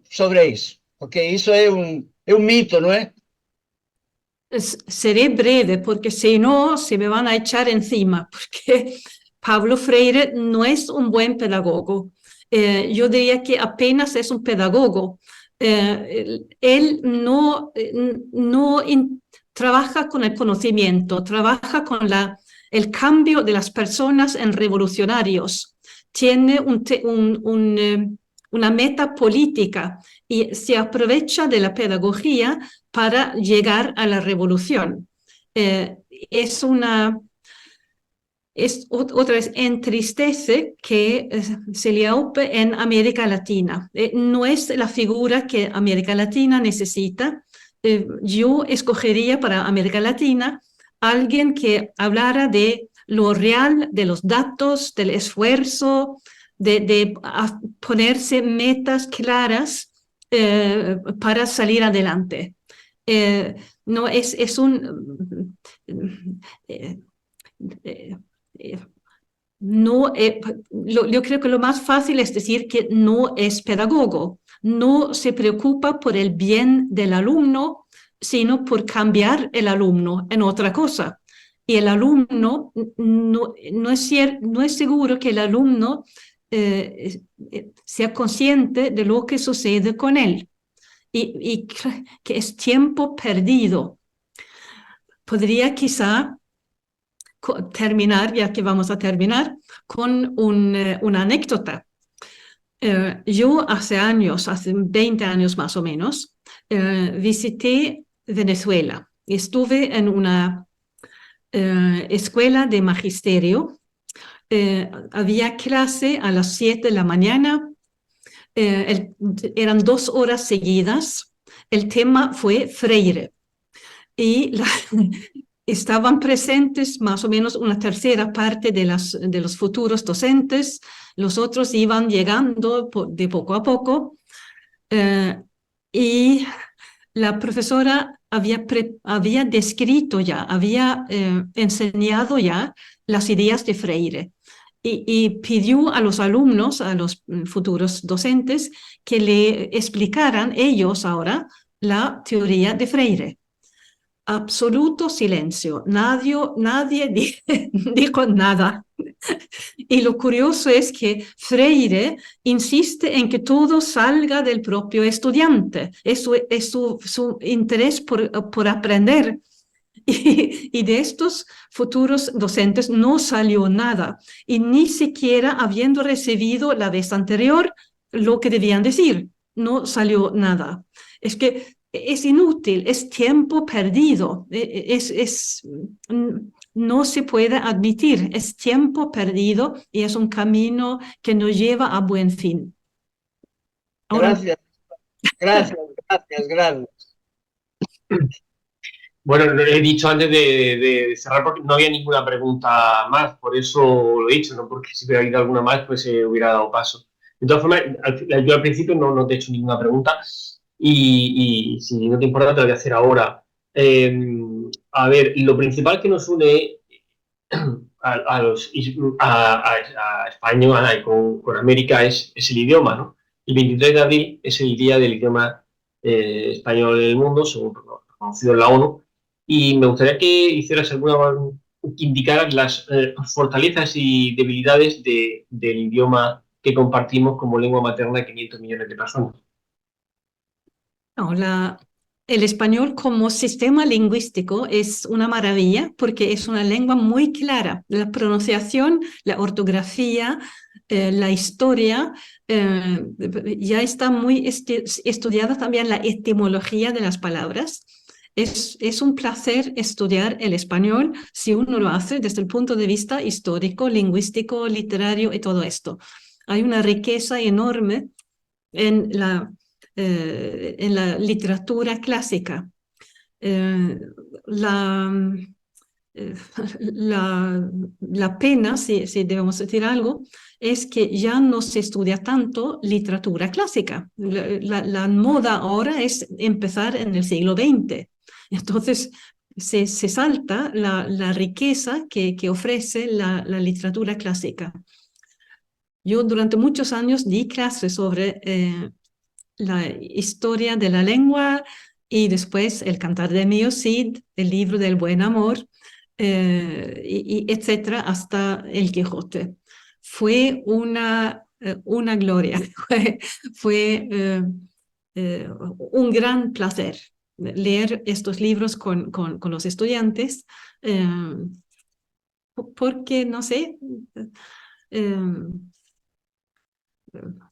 sobre eso, porque eso es un mito, ¿no es? Seré breve porque si no se me van a echar encima, porque Pablo Freire no es un buen pedagogo. Yo diría que apenas es un pedagogo. Él no trabaja con el conocimiento, trabaja con el cambio de las personas en revolucionarios. Tiene una meta política y se aprovecha de la pedagogía para llegar a la revolución. Otra vez entristece que Seliaupe en América Latina. No es la figura que América Latina necesita. Yo escogería para América Latina alguien que hablara de lo real, de los datos, del esfuerzo, de ponerse metas claras para salir adelante. No es un... no, yo creo que lo más fácil es decir que no es pedagogo, no se preocupa por el bien del alumno, sino por cambiar el alumno en otra cosa. Y el alumno, no es seguro que el alumno sea consciente de lo que sucede con él y que es tiempo perdido. Podría quizá terminar, ya que vamos a terminar, con una anécdota. Yo hace 20 años más o menos, visité Venezuela. Estuve en una escuela de magisterio. Había clase a las 7 de la mañana. Eran 2 horas seguidas. El tema fue Freire. Y estaban presentes más o menos una tercera parte de los futuros docentes. Los otros iban llegando de poco a poco. Y la profesora había descrito ya, había enseñado ya las ideas de Freire. Y pidió a los alumnos, a los futuros docentes, que le explicaran ellos ahora la teoría de Freire. Absoluto silencio, nadie dijo nada. Y lo curioso es que Freire insiste en que todo salga del propio estudiante, es su interés por aprender. Y de estos futuros docentes no salió nada, y ni siquiera habiendo recibido la vez anterior lo que debían decir, no salió nada. Es que es inútil, es tiempo perdido, no se puede admitir, es tiempo perdido y es un camino que no lleva a buen fin. Ahora, Gracias. Gracias, gracias. Bueno, lo he dicho antes de cerrar porque no había ninguna pregunta más, por eso lo he dicho, no porque si hubiera habido alguna más, pues hubiera dado paso. De todas formas, yo al principio no te he hecho ninguna pregunta y si no te importa te la voy a hacer ahora. A ver, lo principal que nos une a España y con América es el idioma, ¿no? El 23 de abril es el día del idioma español en el mundo, según reconocido en la ONU, y me gustaría que hicieras que indicaras las fortalezas y debilidades del idioma que compartimos como lengua materna de 500 millones de personas. No, el español como sistema lingüístico es una maravilla porque es una lengua muy clara. La pronunciación, la ortografía, la historia, ya está muy estudiada también la etimología de las palabras. Es un placer estudiar el español si uno lo hace desde el punto de vista histórico, lingüístico, literario y todo esto. Hay una riqueza enorme en la literatura clásica. La pena, si debemos decir algo, es que ya no se estudia tanto literatura clásica. La moda ahora es empezar en el siglo XX. Entonces, se salta la riqueza que ofrece la literatura clásica. Yo durante muchos años di clases sobre la historia de la lengua y después el Cantar de Mio Cid, el libro del buen amor, etcétera, hasta el Quijote. Fue una gloria, fue un gran placer leer estos libros con los estudiantes, porque, no sé,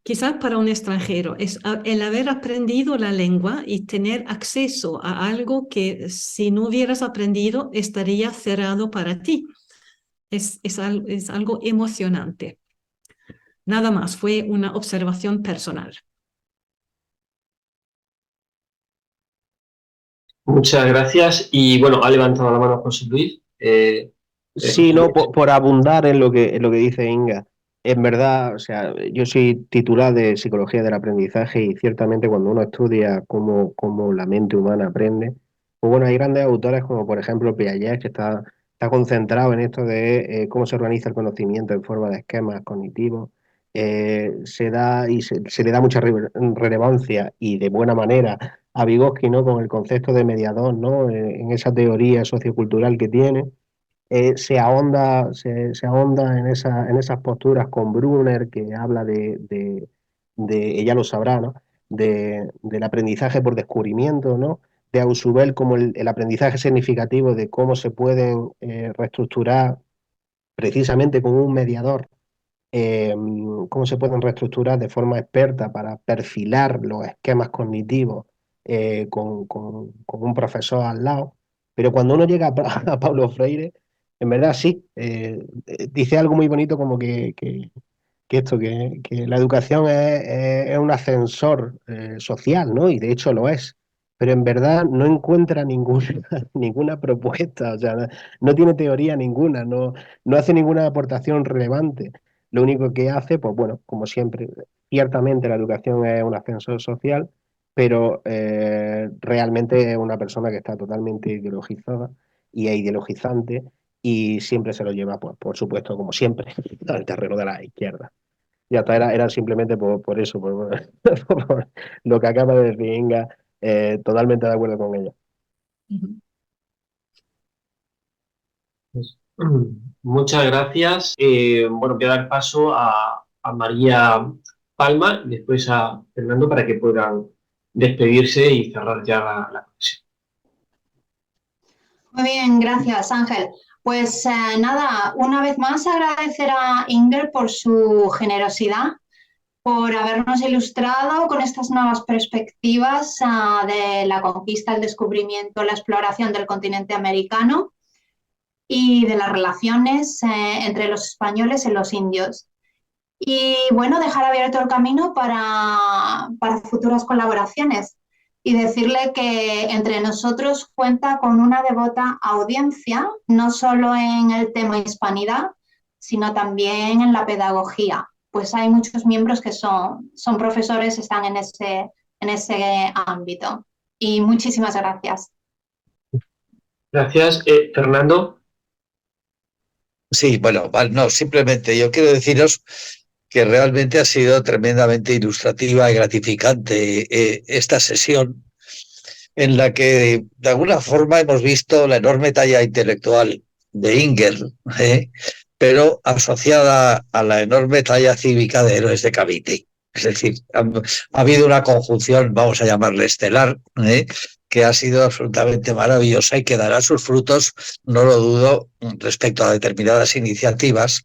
quizás para un extranjero, es el haber aprendido la lengua y tener acceso a algo que si no hubieras aprendido estaría cerrado para ti. Es algo emocionante. Nada más, fue una observación personal. Muchas gracias. Y bueno, ha levantado la mano José Luis. Sí, no, por abundar en lo que dice Inga. En verdad, o sea, yo soy titular de Psicología del Aprendizaje y ciertamente cuando uno estudia cómo la mente humana aprende, pues bueno, hay grandes autores como por ejemplo Piaget, que está concentrado en esto de cómo se organiza el conocimiento en forma de esquemas cognitivos. Se le da mucha relevancia y de buena manera a Vygotsky, ¿no? Con el concepto de mediador, ¿no? En esa teoría sociocultural que tiene. Se ahonda en esas posturas con Brunner, que habla de ella lo sabrá, ¿no? Del aprendizaje por descubrimiento, ¿no? De Ausubel como el aprendizaje significativo de cómo se pueden reestructurar precisamente con un mediador, cómo se pueden reestructurar de forma experta para perfilar los esquemas cognitivos con un profesor al lado. Pero cuando uno llega a Paulo Freire, en verdad sí, dice algo muy bonito como que la educación es un ascensor social, ¿no? Y de hecho lo es. Pero en verdad no encuentra ninguna propuesta, o sea, no tiene teoría ninguna, no hace ninguna aportación relevante. Lo único que hace, pues bueno, como siempre, ciertamente la educación es un ascensor social, pero realmente es una persona que está totalmente ideologizada y es ideologizante y siempre se lo lleva, pues, por supuesto, como siempre, al terreno de la izquierda. Y hasta era simplemente por eso, por lo que acaba de decir Inga, totalmente de acuerdo con ella. Muchas gracias. Bueno, voy a dar paso a María Palma y después a Fernando para que puedan despedirse y cerrar ya la conexión. Muy bien, gracias Ángel. Pues nada, una vez más agradecer a Inger por su generosidad, por habernos ilustrado con estas nuevas perspectivas de la conquista, el descubrimiento, la exploración del continente americano y de las relaciones entre los españoles y los indios. Y bueno, dejar abierto el camino para futuras colaboraciones. y decirle que entre nosotros cuenta con una devota audiencia, no solo en el tema hispanidad, sino también en la pedagogía. Pues hay muchos miembros que son profesores, están en ese ámbito. Y muchísimas gracias. Gracias. Fernando. Sí, bueno, no, simplemente yo quiero deciros que realmente ha sido tremendamente ilustrativa y gratificante esta sesión, en la que de alguna forma hemos visto la enorme talla intelectual de Inger, pero asociada a la enorme talla cívica de Héroes de Cavite. Es decir, ha habido una conjunción, vamos a llamarle estelar, que ha sido absolutamente maravillosa y que dará sus frutos, no lo dudo, respecto a determinadas iniciativas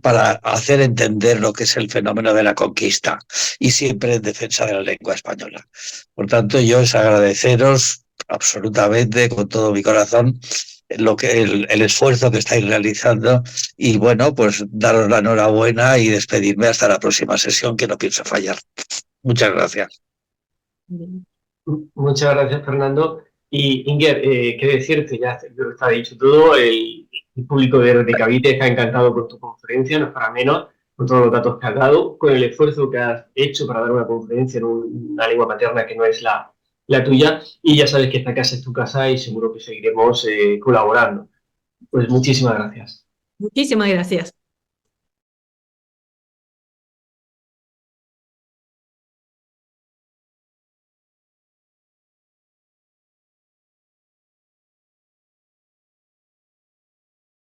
para hacer entender lo que es el fenómeno de la conquista y siempre en defensa de la lengua española. Por tanto, yo es agradeceros absolutamente con todo mi corazón el esfuerzo que estáis realizando y bueno, pues daros la enhorabuena y despedirme hasta la próxima sesión, que no pienso fallar. Muchas gracias. Muchas gracias, Fernando. Y Inger, qué decirte, ya está dicho todo, el público de Cavite está encantado con tu conferencia, no es para menos, con todos los datos que has dado, con el esfuerzo que has hecho para dar una conferencia en una lengua materna que no es la tuya, y ya sabes que esta casa es tu casa y seguro que seguiremos colaborando. Pues muchísimas gracias. Muchísimas gracias.